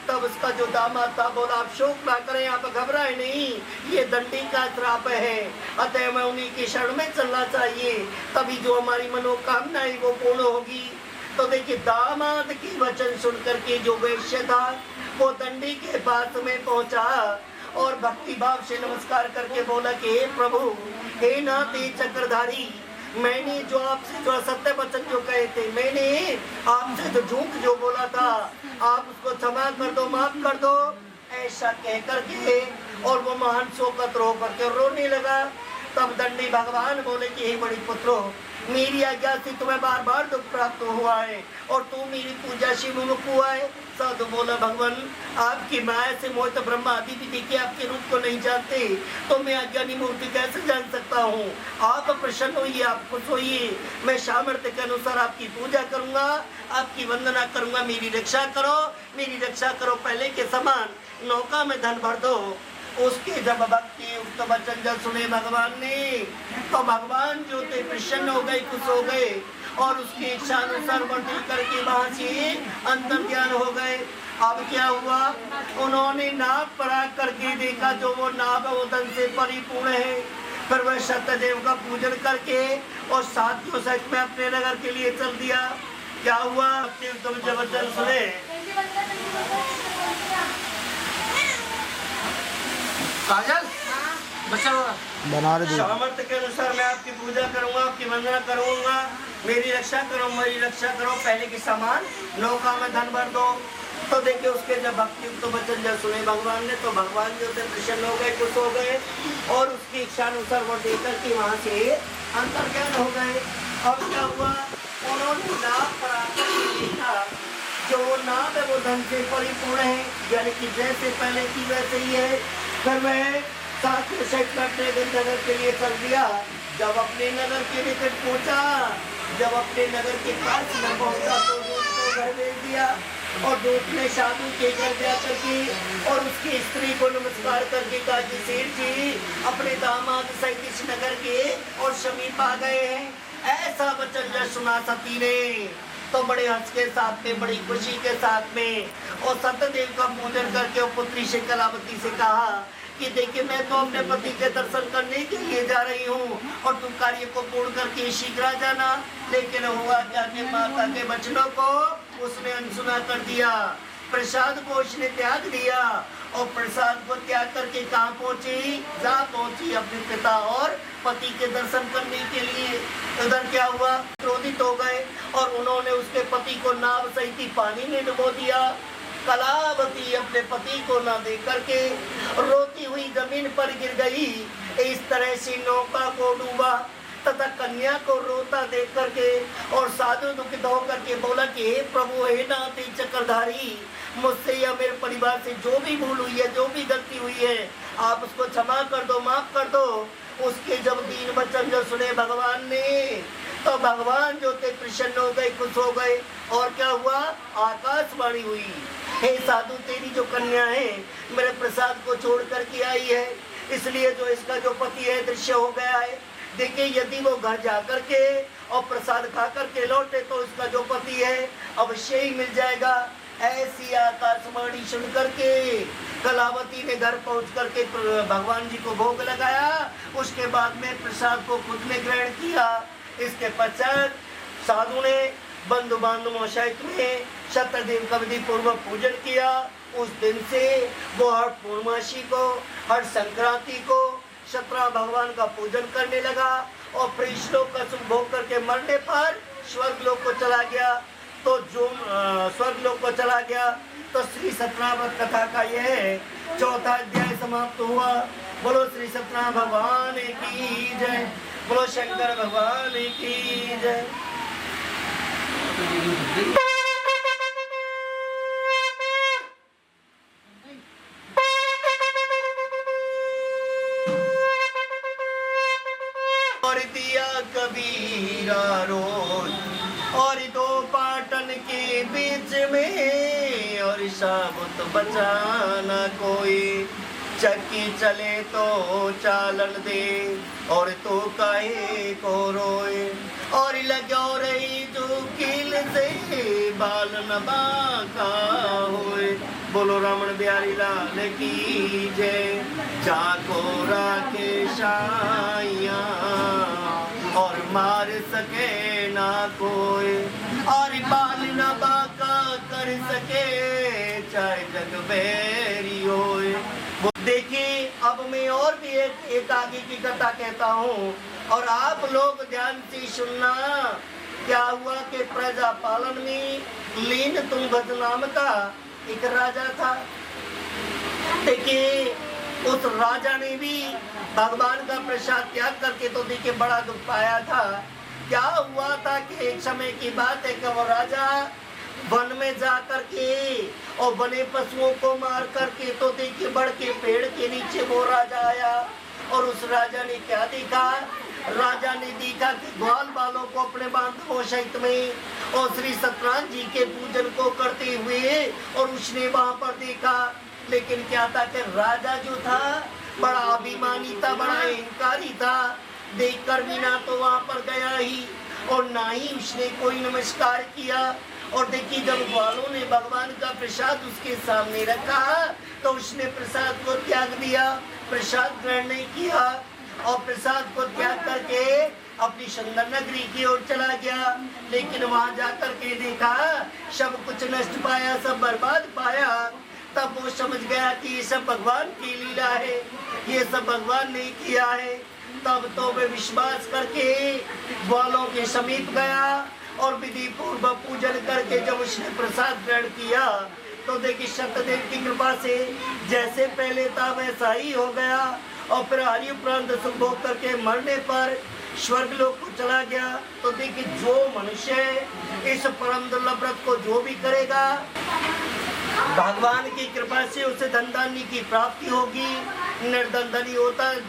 तब उसका जो दामाद था बोला, आप शोक ना करें, आप घबराए नहीं, ये दंडी का श्राप है, अतः मैं उन्हीं की शरण में चलना चाहिए, तभी जो हमारी मनोकामना है वो पूर्ण होगी। तो देखिए दामाद की वचन सुन करके जो वैश्य था वो दंडी के पास में पहुंचा और भक्ति भाव से नमस्कार करके बोला कि हे प्रभु, हे नाथ चक्रधारी, मैंने जो आपसे जो सत्य वचन जो कहे थे, मैंने आपसे जो झूठ जो बोला था, आप उसको क्षमा कर दो, माफ कर दो। ऐसा कह करके और वो महान शोकत रो करके रोने लगा। तब दंडी भगवान बोले कि हे बड़ी पुत्रो, मेरी आज्ञा से तुम्हें बार बार दुख प्राप्त हुआ है और तू मेरी पूजा से विमुख हुआ है। साधु बोला, भगवान आपकी माया से मोहित ब्रह्मा आदि भी देखिए आपके रूप को नहीं जानते, तो मैं अज्ञानी मूर्ति कैसे जान सकता हूँ। आप प्रसन्न होइए, आप खुश होइए, मैं सामर्थ्य के अनुसार आपकी पूजा करूंगा, आपकी वंदना करूंगा, मेरी रक्षा करो, मेरी रक्षा करो। पहले के समान नौका में धन भर दो। उसके जब भक्ति उक्त वचन जब सुने भगवान ने, तो भगवान जो थे प्रसन्न हो गए, खुश हो गए और उसकी इच्छा अनुसार वर्णन करके वहां से अंतर ज्ञान हो गए। अब क्या हुआ, उन्होंने नाव पर करके देखा जो वो नाव है वो धन से परिपूर्ण है। फिर वह सत्यदेव का पूजन करके और साथियों सहित में अपने नगर के लिए चल दिया। क्या हुआ, जब वचन सुने काजल सामर्थ्य के अनुसार मैं आपकी पूजा करूंगा, आपकी वंदना करूंगा, मेरी रक्षा करो, मेरी रक्षा करो। पहले के समान नौका में धन भर दो। तो देखिए उसके जब भक्ति युक्त वचन जब सुने भगवान ने, तो भगवान जो थे प्रसन्न हो गए, खुश हो गए और उसकी इच्छा अनुसार वो देकर के वहां से अंतर्ज्ञान हो गए। अब क्या हुआ, उन्होंने नाव पर आकर देखा जो नाव है वो धन से परिपूर्ण है, यानी कि जैसे पहले की वैसे ही है। फिर मैं साथ में सेट अपने नगर के लिए चल दिया। जब अपने नगर के निकट पहुंचा, जब अपने नगर के पास में पहुंचा तो दूत को घर भेज दिया और दूत ने साधु के घर जाकर के और उसकी स्त्री को नमस्कार करके कहा कि सेठ जी अपने दामाद सहित इस नगर के और समीप आ गए हैं। ऐसा वचन जब सुना सती ने तो बड़े हंस के साथ में, बड़ी खुशी के साथ में और सत्यदेव का पूजन करके और पुत्री से कलावती से कहा कि देखिए मैं तो अपने पति के दर्शन करने के लिए जा रही हूँ और तुम कार्य को पूर्ण करके शीघ्र आ जाना। लेकिन हुआ क्या कि माता के वचनों को उसने अनसुना कर दिया, प्रसाद को उसने त्याग दिया और प्रसाद को त्याग करके कहाँ पहुंची, जहाँ पहुंची अपने पिता और पति के दर्शन करने के लिए। उधर क्या हुआ, क्रोधित हो गए और उन्होंने उसके पति को नाव सहित पानी में डुबो दिया। कलावती अपने पति को न देख करके रोती हुई जमीन पर गिर गई। इस तरह से नौका को डूबा तथा कन्या को रोता देख करके और साधु दुखित होकर के बोला कि हे प्रभु, हे नाथ चक्रधारी, मुझसे या मेरे परिवार से जो भी भूल हुई है, जो भी गलती हुई है, आप उसको क्षमा कर दो, माफ कर दो। उसके जब दीन वचन जो सुने भगवान ने, तो भगवान जो थे प्रसन्न हो गए, खुश हो गए। और क्या हुआ? आकाशवाणी हुई, हे साधु तेरी जो कन्या है मेरे प्रसाद को छोड़ करके आई है, इसलिए जो इसका जो पति है दृश्य हो गया है। देखिए यदि वो घर जा करके और प्रसाद खा करके लौटे तो इसका जो पति है अवश्य ही मिल जाएगा। ऐसी आकाशवाणी सुन करके कलावती ने घर पहुंच करके भगवान जी को भोग लगाया। उसके बाद में प्रसाद को खुद ने ग्रहण किया। इसके पश्चात साधु ने बंधु बांधवों सहित में शतदेव कवि पूर्वक पूजन किया। उस दिन से वो हर पूर्णमासी को, हर संक्रांति को शतरा भगवान का पूजन करने लगा और फिर श्लोक का सुख भोग करके मरने पर स्वर्ग लोक को चला गया। तो जो स्वर्ग लोक को चला गया तो श्री सत्यनारायण कथा का यह चौथा अध्याय समाप्त हुआ। बोलो श्री सत्यनारायण भगवान की जय, बोलो शंकर भगवान की जय। और दिया कबीरा रोज और दो पाटन के बीच में, और साबुत बचाना कोई, चक्की चले तो चालन दे और तो काहे को रोए, और लगो रही जो कील से बाल न बाका होए। बोलो रमण बिहारी लाल की जय। जाको राखे साइया और मार सके ना कोई, और बाल न बाका कर सके चाहे जग बैरी होए। देखिए अब मैं और भी एक आगे की कथा कहता हूँ और आप लोग ध्यान से सुनना। क्या हुआ कि प्रजा पालन में लीन तुंगभद्र नाम का एक राजा था। देखिए उस राजा ने भी भगवान का प्रसाद त्याग करके तो देखिए बड़ा दुख पाया था। क्या हुआ था कि एक समय की बात है कि वो राजा वन में जा करके और बने पशुओं को मार करके तो देखिए बड़ के पेड़ के नीचे वो राजा आया। और उस राजा ने क्या देखा? राजा ने देखा कि ग्वाल बालों को अपने बांधवों सहित में और श्री सत्यनारायण जी के पूजन को करते हुए, और उसने वहां पर देखा। लेकिन क्या था कि राजा जो था बड़ा अभिमानी था, बड़ा अहंकारी था। देखकर भी ना तो वहां पर गया ही और ना ही उसने कोई नमस्कार किया। और देखिए जब ग्वालों ने भगवान का प्रसाद उसके सामने रखा तो उसने प्रसाद को त्याग दिया, प्रसाद ग्रहण नहीं किया और प्रसाद को त्याग करके अपनी सुंदर नगरी की ओर चला गया। लेकिन वहां जाकर के देखा सब कुछ नष्ट पाया, सब बर्बाद पाया। तब वो समझ गया कि ये सब भगवान की लीला है, ये सब भगवान ने किया है। तब तो वे विश्वास करके ग्वालों के समीप गया और विधि पूर्वक पूजन करके जब उसने प्रसाद ग्रहण किया तो देखिए सत्यदेव की कृपा से जैसे पहले था वैसा ही हो गया। और फिर हरि उपरांत सुख भोग करके मरने पर स्वर्ग लोक को चला गया। तो देखिए जो मनुष्य इस परम दुर्लभ व्रत को जो भी करेगा भगवान की कृपा से उसे धन धान्य की प्राप्ति होगी। निर्धन धनी होता है,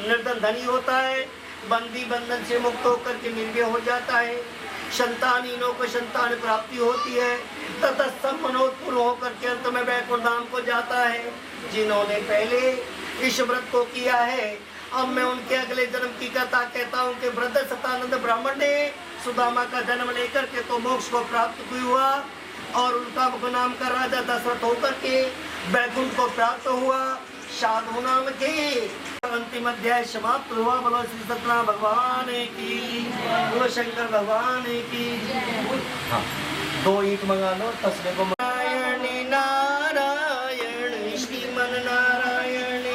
निर्धन धनी होता है, बंदी बंधन से मुक्त होकर के निर्भय हो जाता है, संतानहीनों को संतान प्राप्ति होती है तथा सब मनोत्पूर्ण होकर के अंत में वैकुंठ धाम को जाता है। जिन्होंने पहले इस व्रत को किया है अब मैं उनके अगले जन्म की कथा कहता हूँ कि वृद्ध सतानंद ब्राह्मण ने सुदामा का जन्म लेकर के तो मोक्ष को प्राप्त हुआ और उनका नाम का राजा दशरथ होकर के वैकुंठ को प्राप्त हुआ। साधु नाम के अंतिम अध्याय समाप्त हुआ। बोलो श्री सत्यनारायण भगवान की, बोलो शंकर भगवान की। हाँ, 2 ईंट मंगा लो तस्वीर को। नारायण नारायण श्रीमन नारायण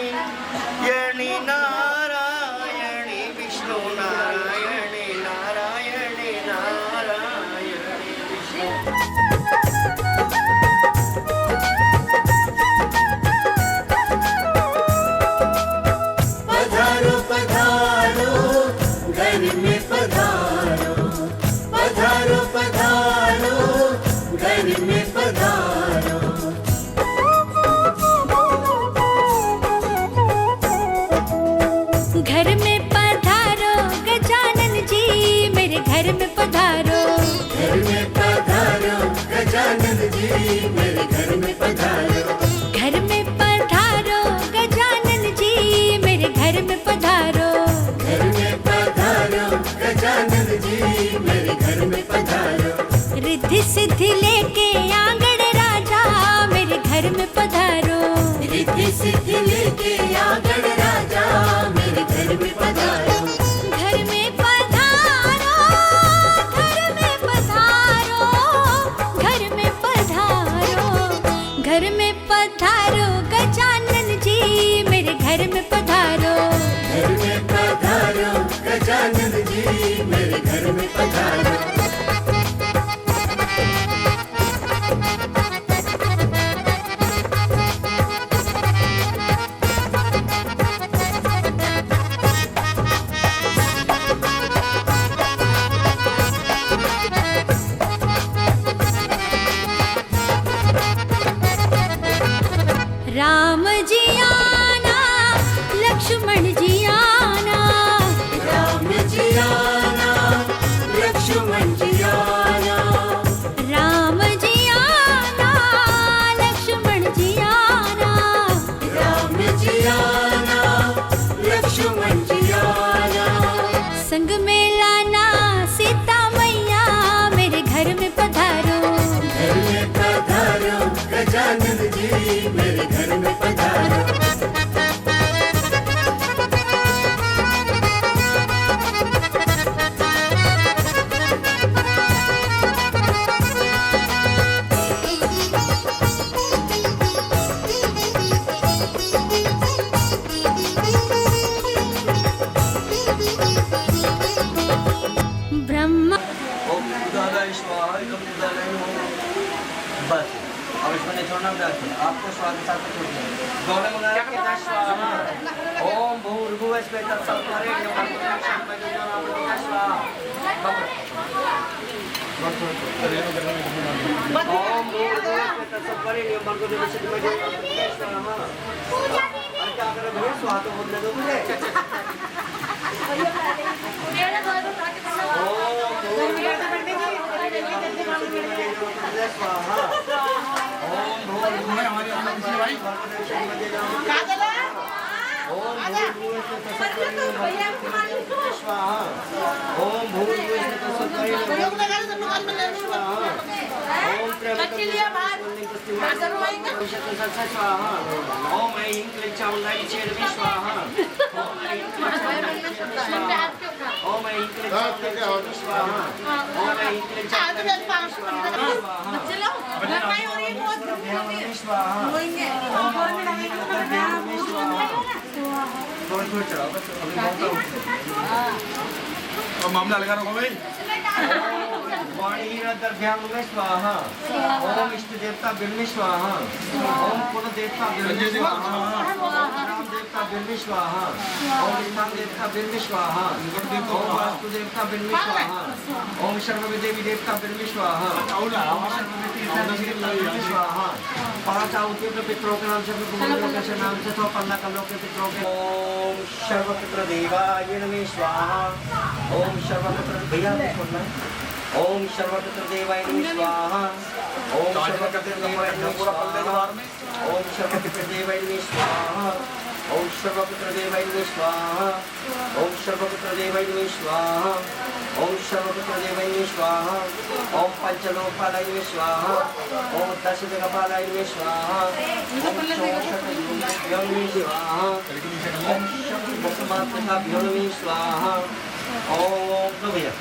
यणी नारायण विष्णु नारायण नारायण नारायण विष्णु। पधारो पधारो घर में पधारो, पधारो पधारो घर में पधारो। गजानन जी मेरे घर में पधारो। घर में पधारो गजानन जी मेरे घर में पधारो। घर में पधारो गजानन जी मेरे घर में पधारो। रिद्धि सिद्धि लेके आंगण राजा मेरे घर में पधारो। रिद्धि सिद्धि लेके आंगण राजा मेरे घर में पधारो। घर में पधारो घर में पधारो घर में पधारो। घर में पधारो गजानन जी मेरे घर में पधारो। घर में पधारो गजानन जी मेरे घर में पधारो। राम जी आना लक्ष्मण जी आना। राम जी आना लक्ष्मण जी आना। राम जी आना लक्ष्मण जी आना। राम जी आना लक्ष्मण जी आना। संग में लाना सीता मैया मेरे घर में पधारो। घर में पधारो गजानन जी मेरे घर में पधारो। ब्रह्मा ओम उदालय स्वाहा एकम उदालय नमः। बस अब इसमें नहीं छोड़ना डालते आपको स्वाद के साथ छोड़ दिया दोनों मंगाया के दास स्वाहा। ओम भूर्भुवः स्वः तत्सवितुर्वरेण्यं भर्गो देवस्य धीमहि धियो यो न प्रचोदयात्। ओम भूर्भुवः स्वः तत्सवितुर्वरेण्यं भर्गो देवस्य धीमहि धियो यो न प्रचोदयात्। अरे क्या कर रहे हो स्वाहा तो बोलने दो मुझे। और मामला लगा रखो भाई। वाणीरद्रभ्यां में स्वाहा। ओम इष्ट देवता बिल्व स्वाहा। ओम कुल देवता बिल्व स्वाहा। ओम राम देवता बिल्व स्वाहा। ओम स्थान देवता बिल्व स्वाहा। ओम वास्तु देवता बिल्व स्वाहा। ओम सर्व देवी देवता बिल्व स्वाहा। ओम सर्व देवता बिल्व स्वाहा। पांच आहुति पितरों के नाम से के नाम से तो 15 कलों के पितरों के। ओम सर्वपित्र देवाय नमः स्वाहा। ओम सर्वपित्र भैया छोड़ना। ओम सर्वपित्र देवाय नमः स्वाहा। ओम सर्वपित्र देवाय नमः स्वाहा। ओम सर्वपित्र देवाय नमः स्वाहा। ओम सर्वपित्र देवाय नमः स्वाहा। ओम सर्वपित्र देवाय नमः स्वाहा। ओम सर्वपित्र देवाय नमः स्वाहा। ओम पंचलोकपालाय नमः स्वाहा। ओम दशदिक्पालाय नमः स्वाहा। ओम चौषट्युगभ्यो नमः स्वाहा। ओम शक्तिमुखमात्रकाभ्यो नमः स्वाहा। ओम लो भैया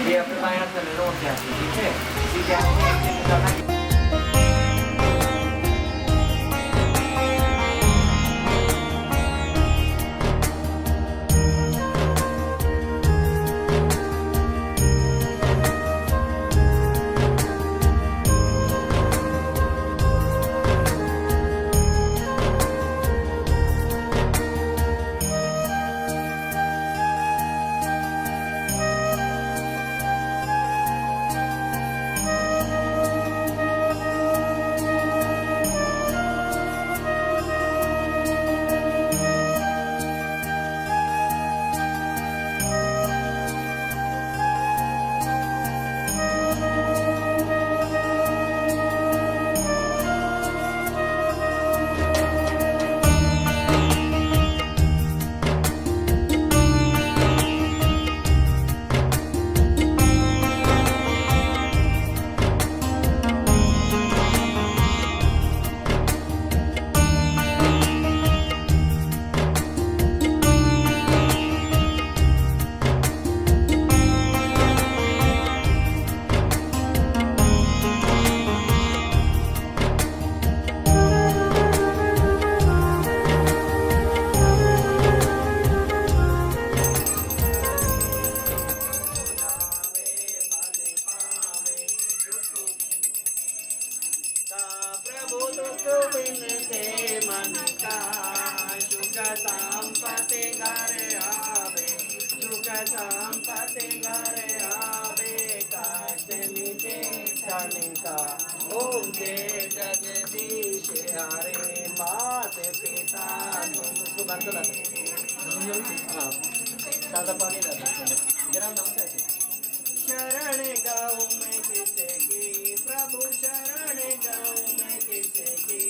ये अपने बाएं हाथ में ले लो और क्या ठीक है सीधे हाथ में प्रभु दुख बिन से मन का सुख संपत्ति घर आवे सुख संपत्ति घर आवे कष्ट मिटे तन का ओम जय जगदीश हरे मात पिता तुम सुबंध सादा पानी जरा नमस्ते शरण गाँव में किसे की प्रभु शरण गाँव में किसे की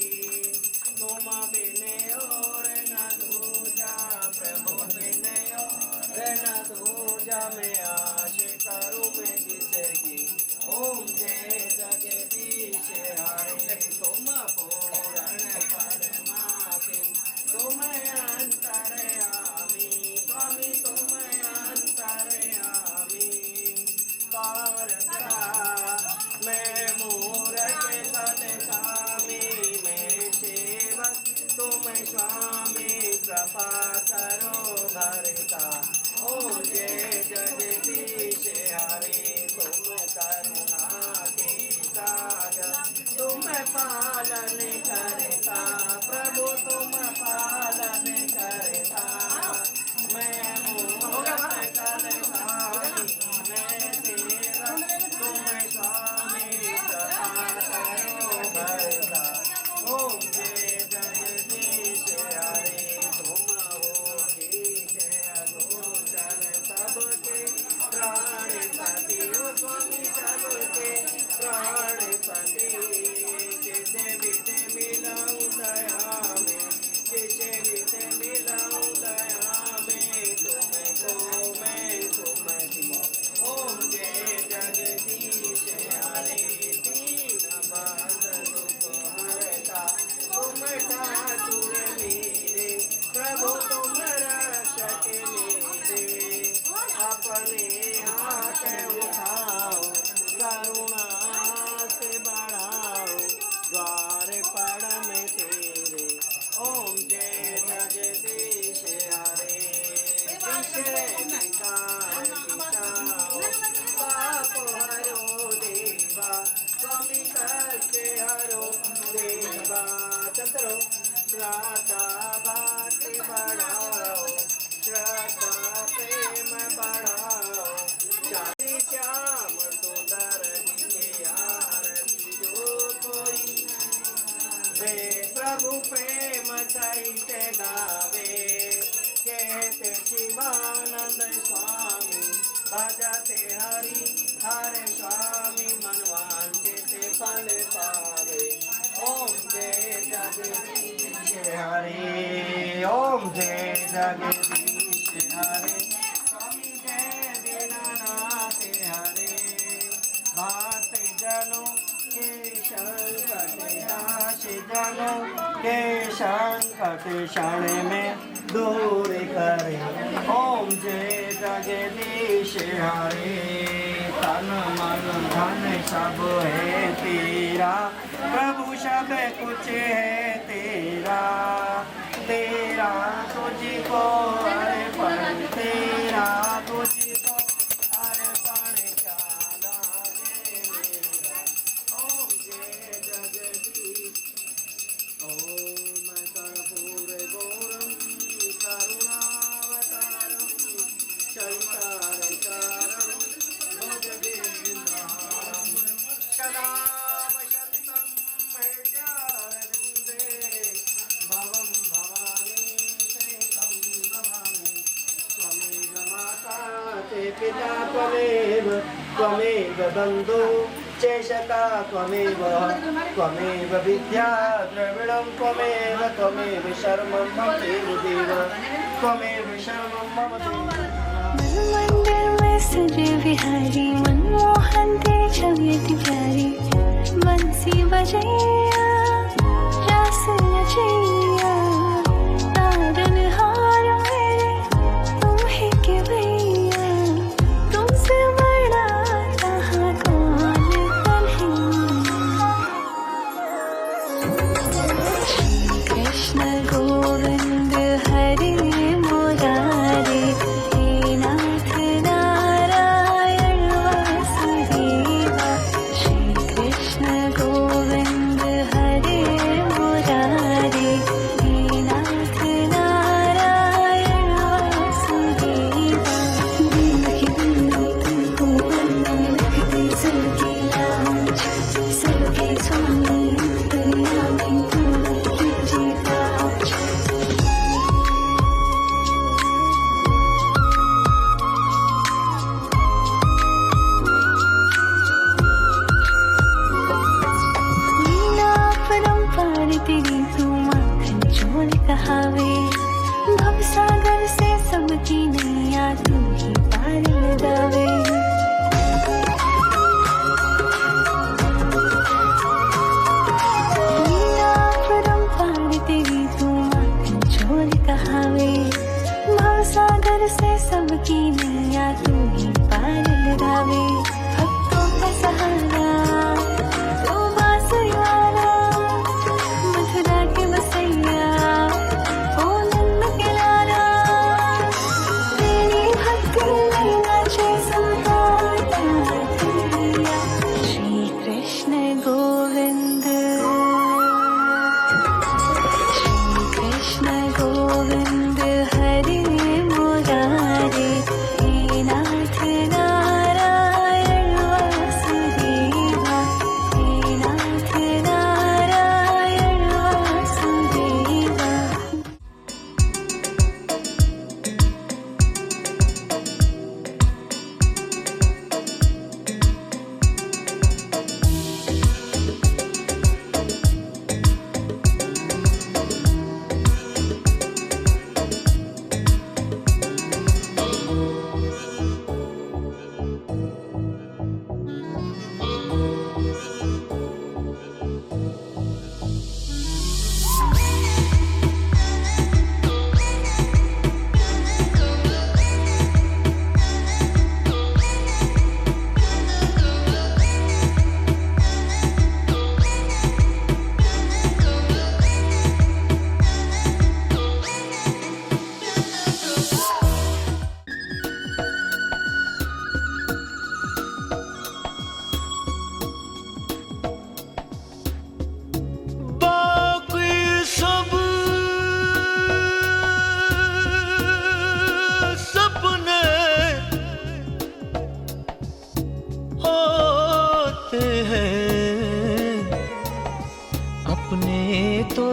तुम बिने और न दूजा प्रभु बिने और न दूजा मैं आश करूँ मैं किसे की ओम जय जगदीश हरे तुम पूर्ण परमात्मा तुम अंतर्यामी स्वामी तुम अंतर्यामी पारता मैं मूरत सदकामी मैं सेवक तुम स्वामी कृपा करो भरता ओम जय जगदीश हरे तुम करुणा के सागर तुम पालन करता प्रभु तुम पालन करता मैं मूरत कलकारी मैं सेवक तुम स्वामी कृपा करो भरता ओम जय जगदीश हरे तुम हो ठीक है अगोचर सबके प्राणपति हो स्वामी सबके प्राणपति किसे बीते मिलाऊं दया में किसे बीते मिलाऊं दया में तुमको मैं तुमकी ओम जय जगदीश हरे दीन बंध दुख हरता तुम ठाकुर मेरे प्रभु तुम रक्षक मेरे अपने हाथ उठाओ करुणा से बढ़ाओ द्वार पड़ में तेरे ओम जय जगदीश हरे विकार मिटाओ पाप हरो देवा स्वामी कष्ट हरो देवा चंद्रो श्रद्धा भक्ति बढ़ाओ श्रद्धा प्रेम बढ़ाओ चांदी श्याम सुंदर दिखे आरती जो कोई वे प्रभु प्रेम सहित गावे कहते शिवानंद स्वामी भजते हरि हरे स्वामी मनवांचित फल पावे ओम जय जगदीश हरे ओम जय जगदीश हरे स्वामी जय दीनानाथ हरे भात जनों के संकट नाश जनों के संकट क्षण में दूर करे ओम जय जगदीश हरे तन मन धन सब है तेरा प्रभु सब कुछ है तेरा तेरा तुझको अर्पण तेरा तुझको अर्पण क्या लागे मेरा ओम जय जगदीश ओम कर्पूर गौरम करुणावतारम शंकरचारम भजगेन्द्रहारम सदा वसन्तं हृदयारविन्दे भवं भवानी तं नमामि त्वमेव माता च पिता त्वमेव बन्धु चेशका त्वमेव विद्या द्रविणं त्वमेव शर्मं मम देव त्वमेव शर्मं मम देव मंदिर में सजे बिहारी मनमोहन थे छवि अति प्यारी बंसी बजैया रास नचैया तारन हार मेरे तुम ही के भैया तुमसे बड़ा कहाँ कौन कन्हैया श्री कृष्ण गोविंद हरे मुरारे हे नाथ नारायण वासुदेवा श्री कृष्ण गोविंद सोनी दरिया में तू जीता परंपार तेरी तू माखन चोल कहावे भव सागर से सबकी नैया तू ही पार लगावे लीला परंपार तेरी तू माखन चोल कहावे भव सागर से सबकी नैया तू ही पार लगावे भक्तों का सहारा तू बांसुरी मथुरा के बसैया ओ नंद के लाला तेरी भक्ति में नाचे संतान श्री कृष्ण गोविंद श्री कृष्ण गोविंद हरे मुरारे हे नाथ नारायण वासुदेवा हे नाथ नारायण वासुदेवा बाकी सब सपने होते हैं अपने तो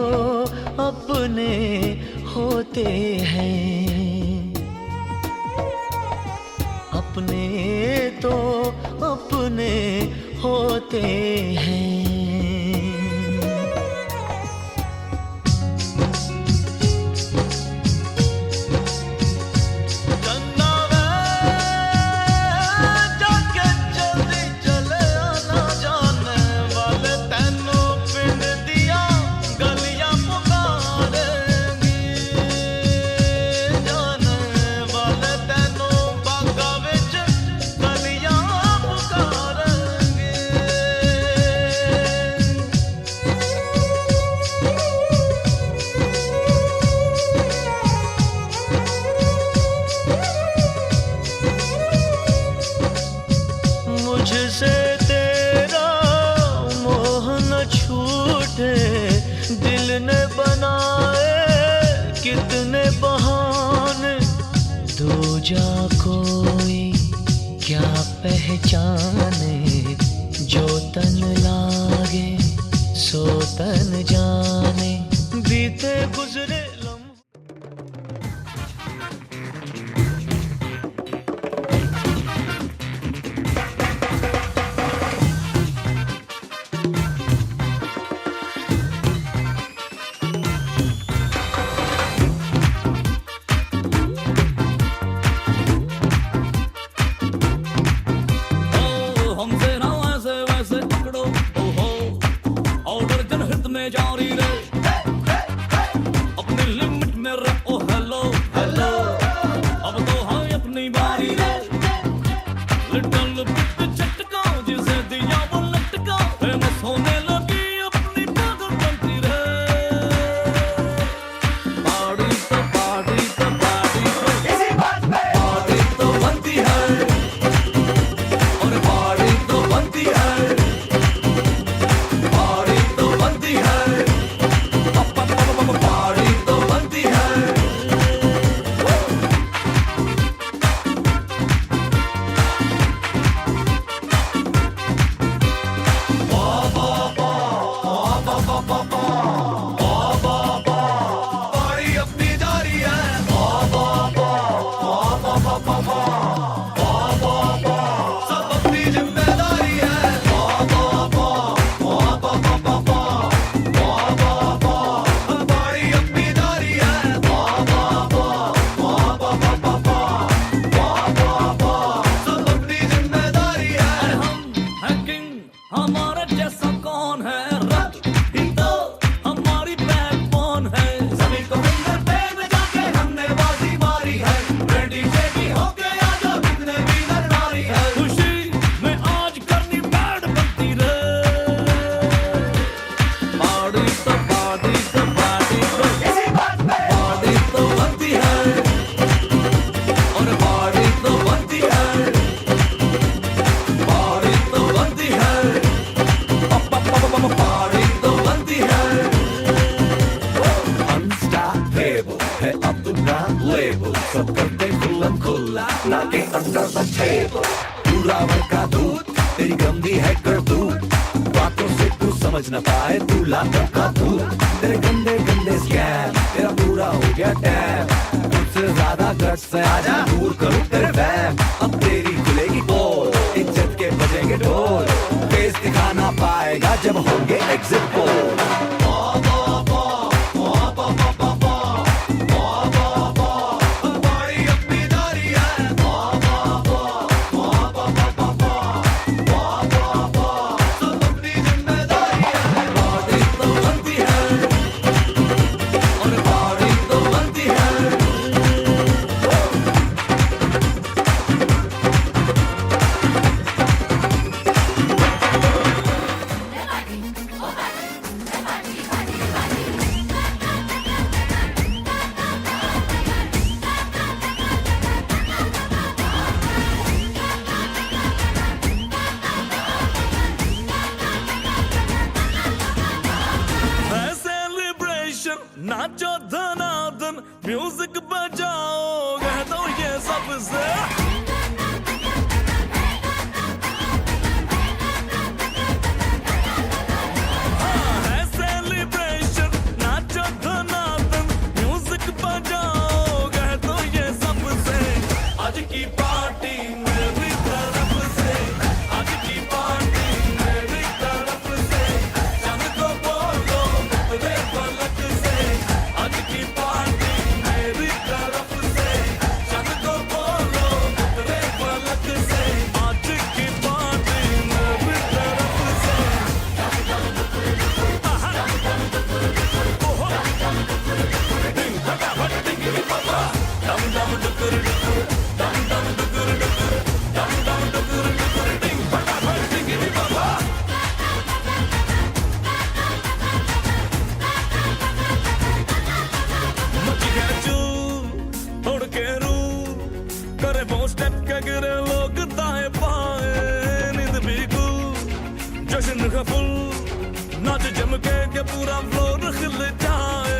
अपने होते हैं अपने तो अपने होते हैं जाके जल्दी चले आना जाने वाले तैनों पिंड दिया गलियां पुकारेंगी जाने वाले तैनों बागा विच गलियां पुकारेंगी मुझसे तेरा मोह न छूटे दिल ने बनाए कितने बहाने दो जा कोई क्या पहचाने जो तन लागे सो तन जाने बीते गुजरे लम्हों हमसे ना ऐसे वैसे पकड़ो ओहो ऑर्डर जनहित में जारी रहे अपनी लिमिट में रहो हेलो हेलो अब तो हाँ अपनी बारी रे लिटिल बिट झटका जिसे दिया वो लटका फेमस होने लगी अपनी पागल बनती रे पार्टी तो पार्टी तो पार्टी तो बनती है और पार्टी तो बनती है पार्टी तो बनती है गंदी है करतूत, बातों से तू समझ न पाए तू लातों का भूत। तेरे गंदे गंदे स्कैम तेरा पूरा हो गया टैम, मुझसे ज्यादा गट्स है आजा दूर करूं तेरे वैम। अब तेरी खुलेगी पोल, इज्जत के बजेंगे ढोल, फेस दिखा ना पाएगा जब होंगे एग्जिट पोल। नाचो धनाधन म्यूजिक बजाओ कह दो ये सबसे। है सेलिब्रेशन नाचो धनाधन म्यूजिक बजाओ कह दो ये सबसे। आज की पार्टी मेरी तरफ से, आज की पार्टी मेरी तरफ से, चंद को बोलो उतरे पलक से। आज की पार्टी मेरी तरफ से, चंद को बोलो उतरे पलक से। आज की पार्टी मेरी तरफ से। डिंग फटाफट डिंगी पापा, डम डम डुकुर डुकुर, डम डम डुकुर डुकुर, डम डम डुकुर डुकुर, डिंग फटाफट डिंगी पापा। मची गया चूर, तोड़ के रूह, करे वो स्टेप के गिरे लोग दाएं बाएं। नींद भी गुल, जश्न का फुल, नाच जम के पूरा फ्लोर खिल जाए।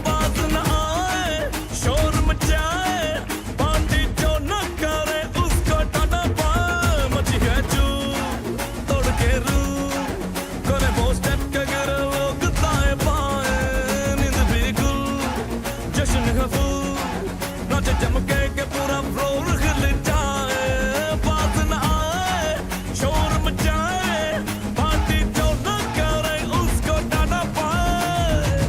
बात न आए, शोर मचाए, पार्टी जो न करे उसको टाटा पाए। मची गया चूर, तोड़ के रूह, करे वो स्टेप के गिरे लोग दाएं बाएं। नींद भी गुल, जश्न का फूल, नाचे जम के पूरा फ्लोर हिल जाए। बात न आए, शोर मचाए, पार्टी जो न करे उसको टाटा पाए।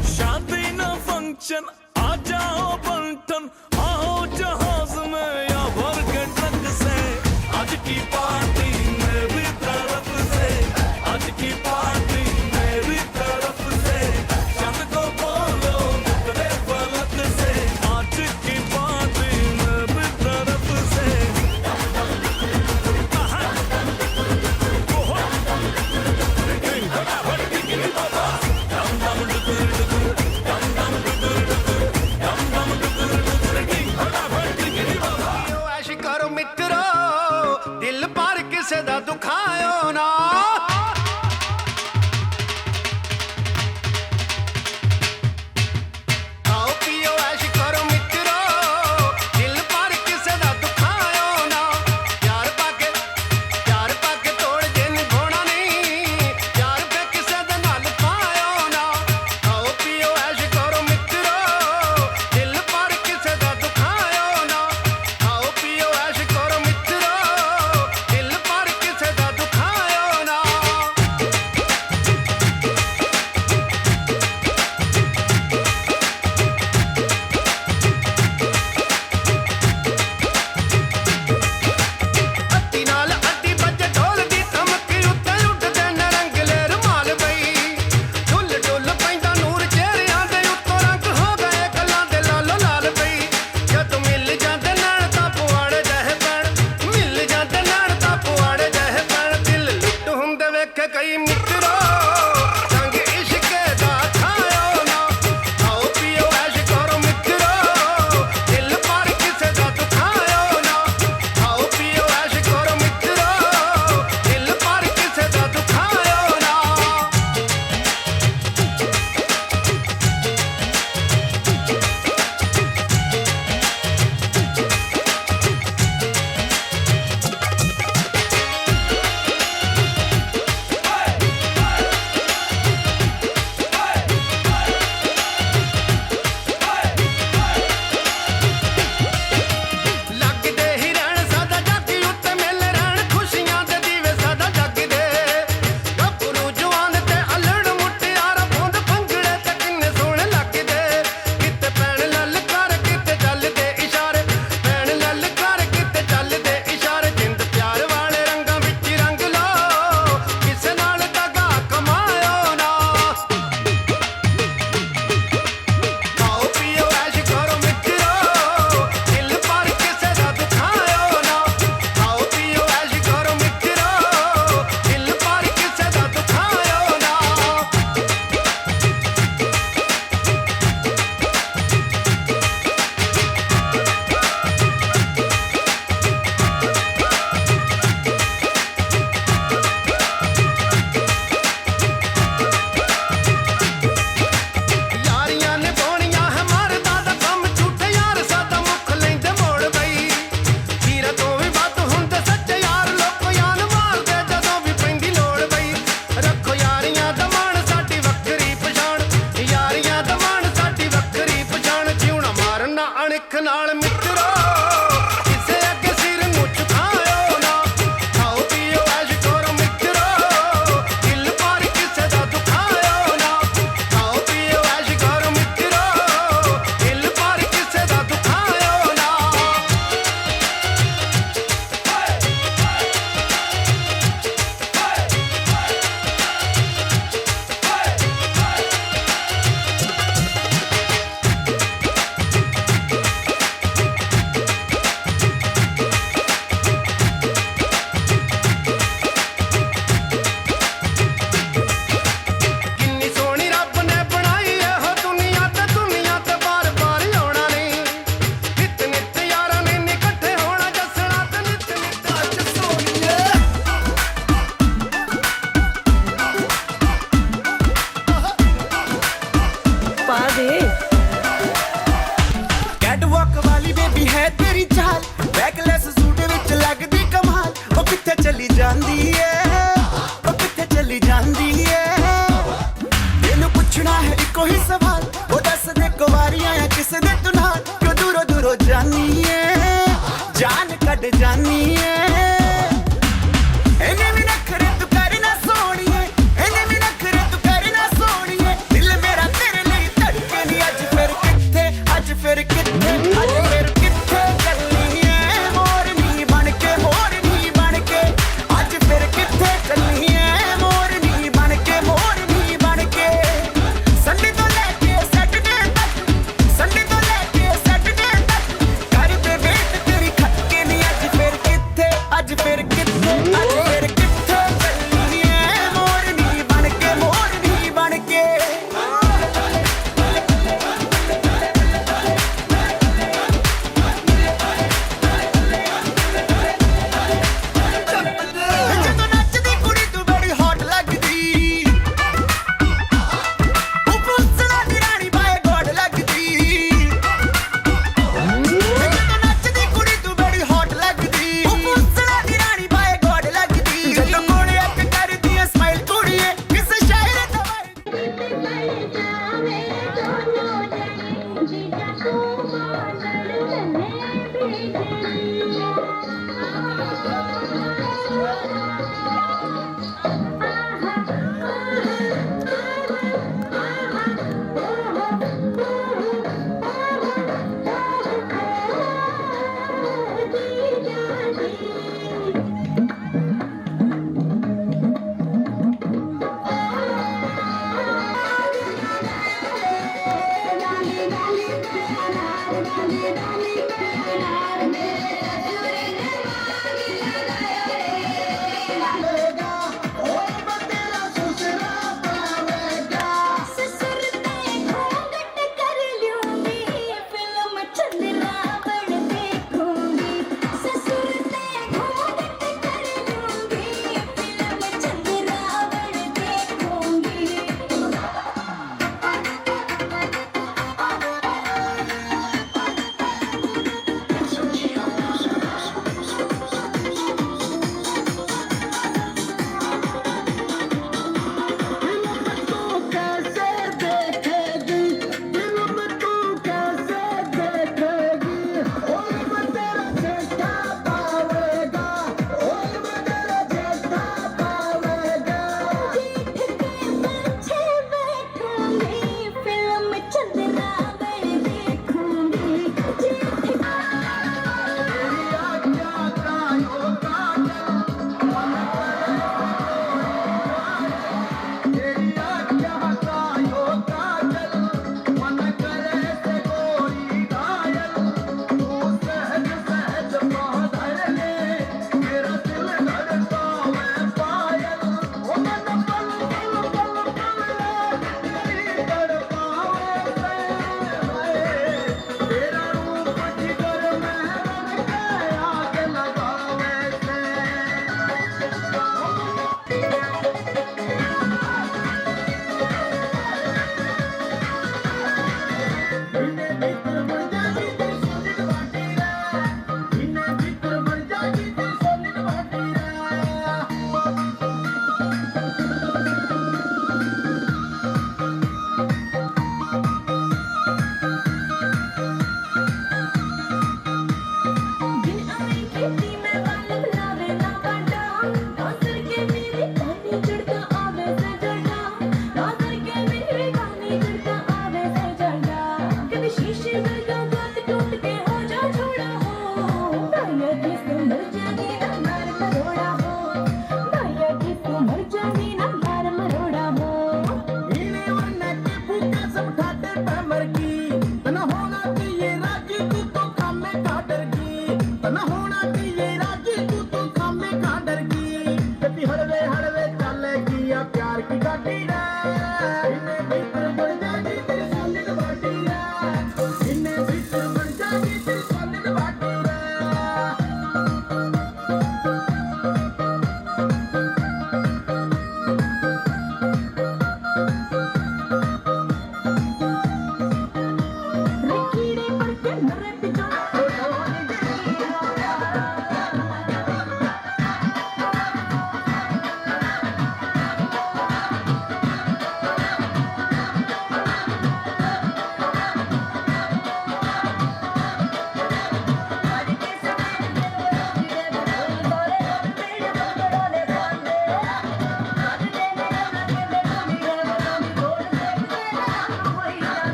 नाल मित्रो किसे अगे सिर नूं झुकाओ ना खाओ पियो ऐश करो मित्रो दिल पर किसे दा दुखाओ ना खाओ पियो ऐश करो मित्रो दिल पर किसे दा दुखाओ ना किन्नी सोहनी रब ने बनाई है हो दुनिया ते बार-बार आउणा नहीं नित नित यारां ने इकट्ठे होना जसना ते नित नित अज सोहणीए पा दे कैटवॉक वाली बेबी है तेरी चाल बैकलेस सूट विच लगदी कमाल ओ किथे चली जांदी है ओ किथे चली जांदी है तेनू पुछना है इको ही सवाल ओ दस दे कुवारियां या किसे दे तू नाल क्यों दूरों दूरों जानी है जान कट जानी है एने भी नखरे तू करना सोहणीए एने भी नखरे तू करना सोहणीए दिल मेरा तेरे लिए धड़के नी अज फिर किथे अज फिर किथे अज फिर किथे चलनी है मोरनी बन के अज फिर किथे चलनी है मोरनी बन के संडे तो लेके सैटरडे तक कर दे वेट तेरी खटके नी अज फिर किथे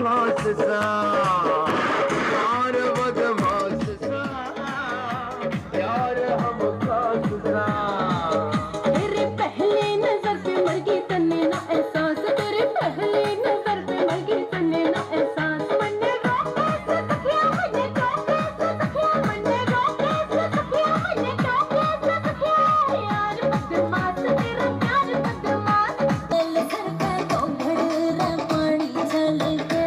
खास सा यार बदमाश सा यार हम खास सा तेरे पहले नजर पे मर गई तन्ने ना एहसास तेरे पहले नजर पे मर गई तन्ने ना एहसास मन्ने रोके से सखिया मन्ने रोके से सखिया मन्ने रोके से सखिया मन्ने रोके से सखिया यार बदमाश तेरा प्यार बदमाश दिल धड़का तो घड़ा पानी छलके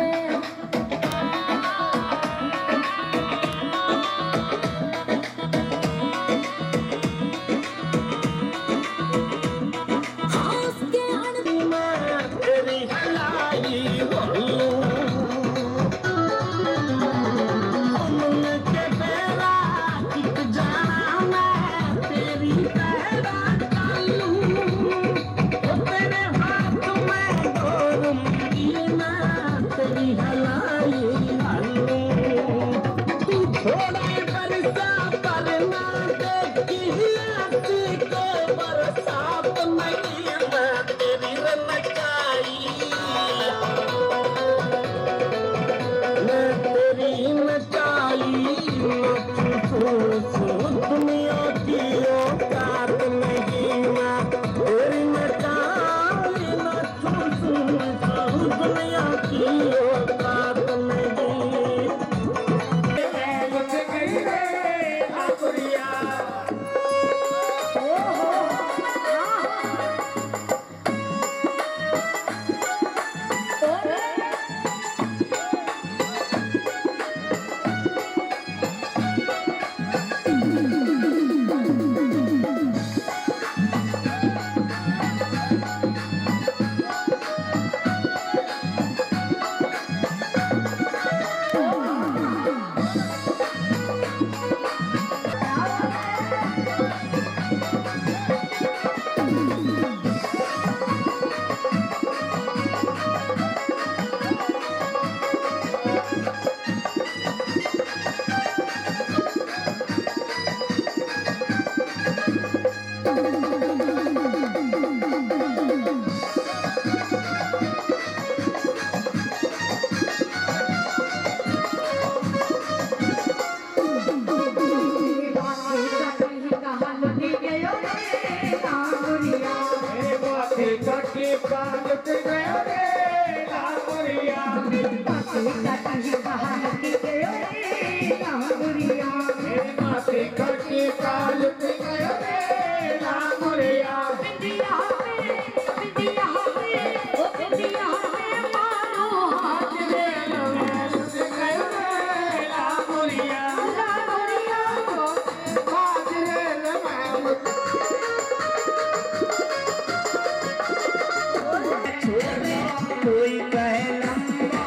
कोई कहे लंबा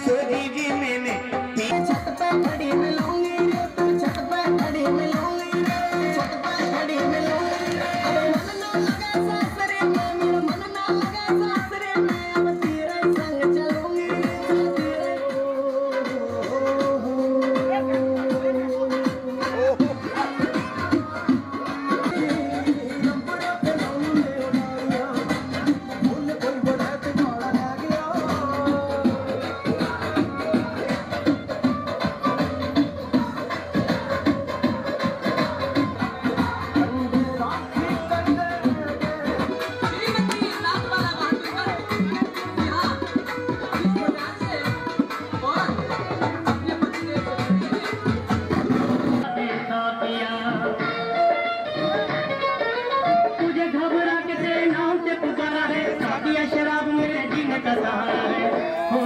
सोनी जी मैंने छत पे खड़ी मिलूंगी रे तू छत पे खड़ी मिलूंगी रे छत पे खड़ी मिलूंगी रे अब मन ना लगा सासरे में मेरा मन ना लगा सासरे में अब तेरे संग चलूंगी तेरे तुझे घबरा के तेरे नाम से पुकारा है साथिया शराब मेरे जीने का सहारा है हो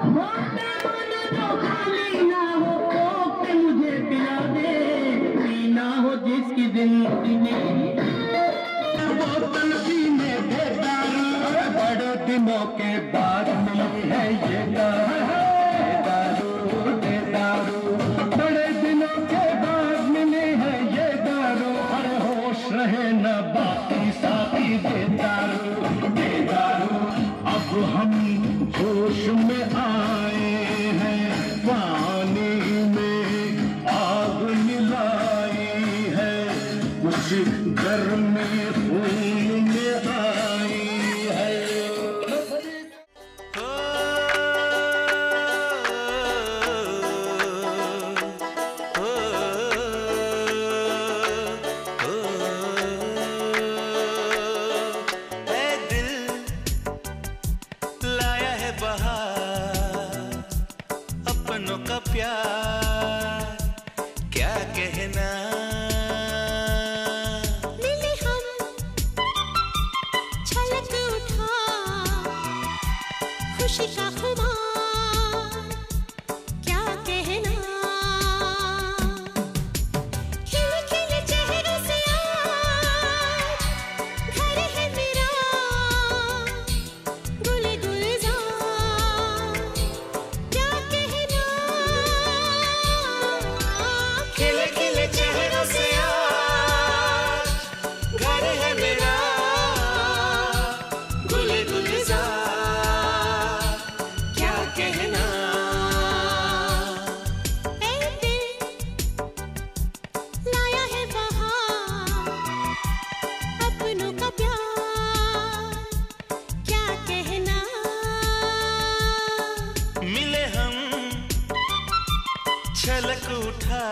मन तो खाली ना हो कोक पे मुझे पिला दे पीना हो जिसकी जिंदगी में बोतल पीने दे दारू बड़े दिनों के बाद मिली है ये दारू दे दारू बड़े दिनों के बाद मिली है ये दारू हर होश रहे न बाकी साथी दे दारू अब हम जोश में आए हैं पानी में आग मिलाई है कुछ गर्मी खून में आई है। ऐ दिल लाया है बहार, अपनों का प्यार क्या कहना। मिले हम छलक उठा खुशी का खुमार क्या कहना। खिले खिले चेहरों से आज घर है मेरा गुले गुलजार क्या कहना। खिले खिले चेहरों से आज घर है मेरा गुले गुलजार क्या कहना। ऐ दिल लाया है बहार, अपनों का प्यार क्या कहना। मिले हम छलक उठा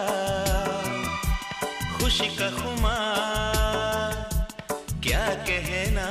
खुशी का खुमार क्या कहना।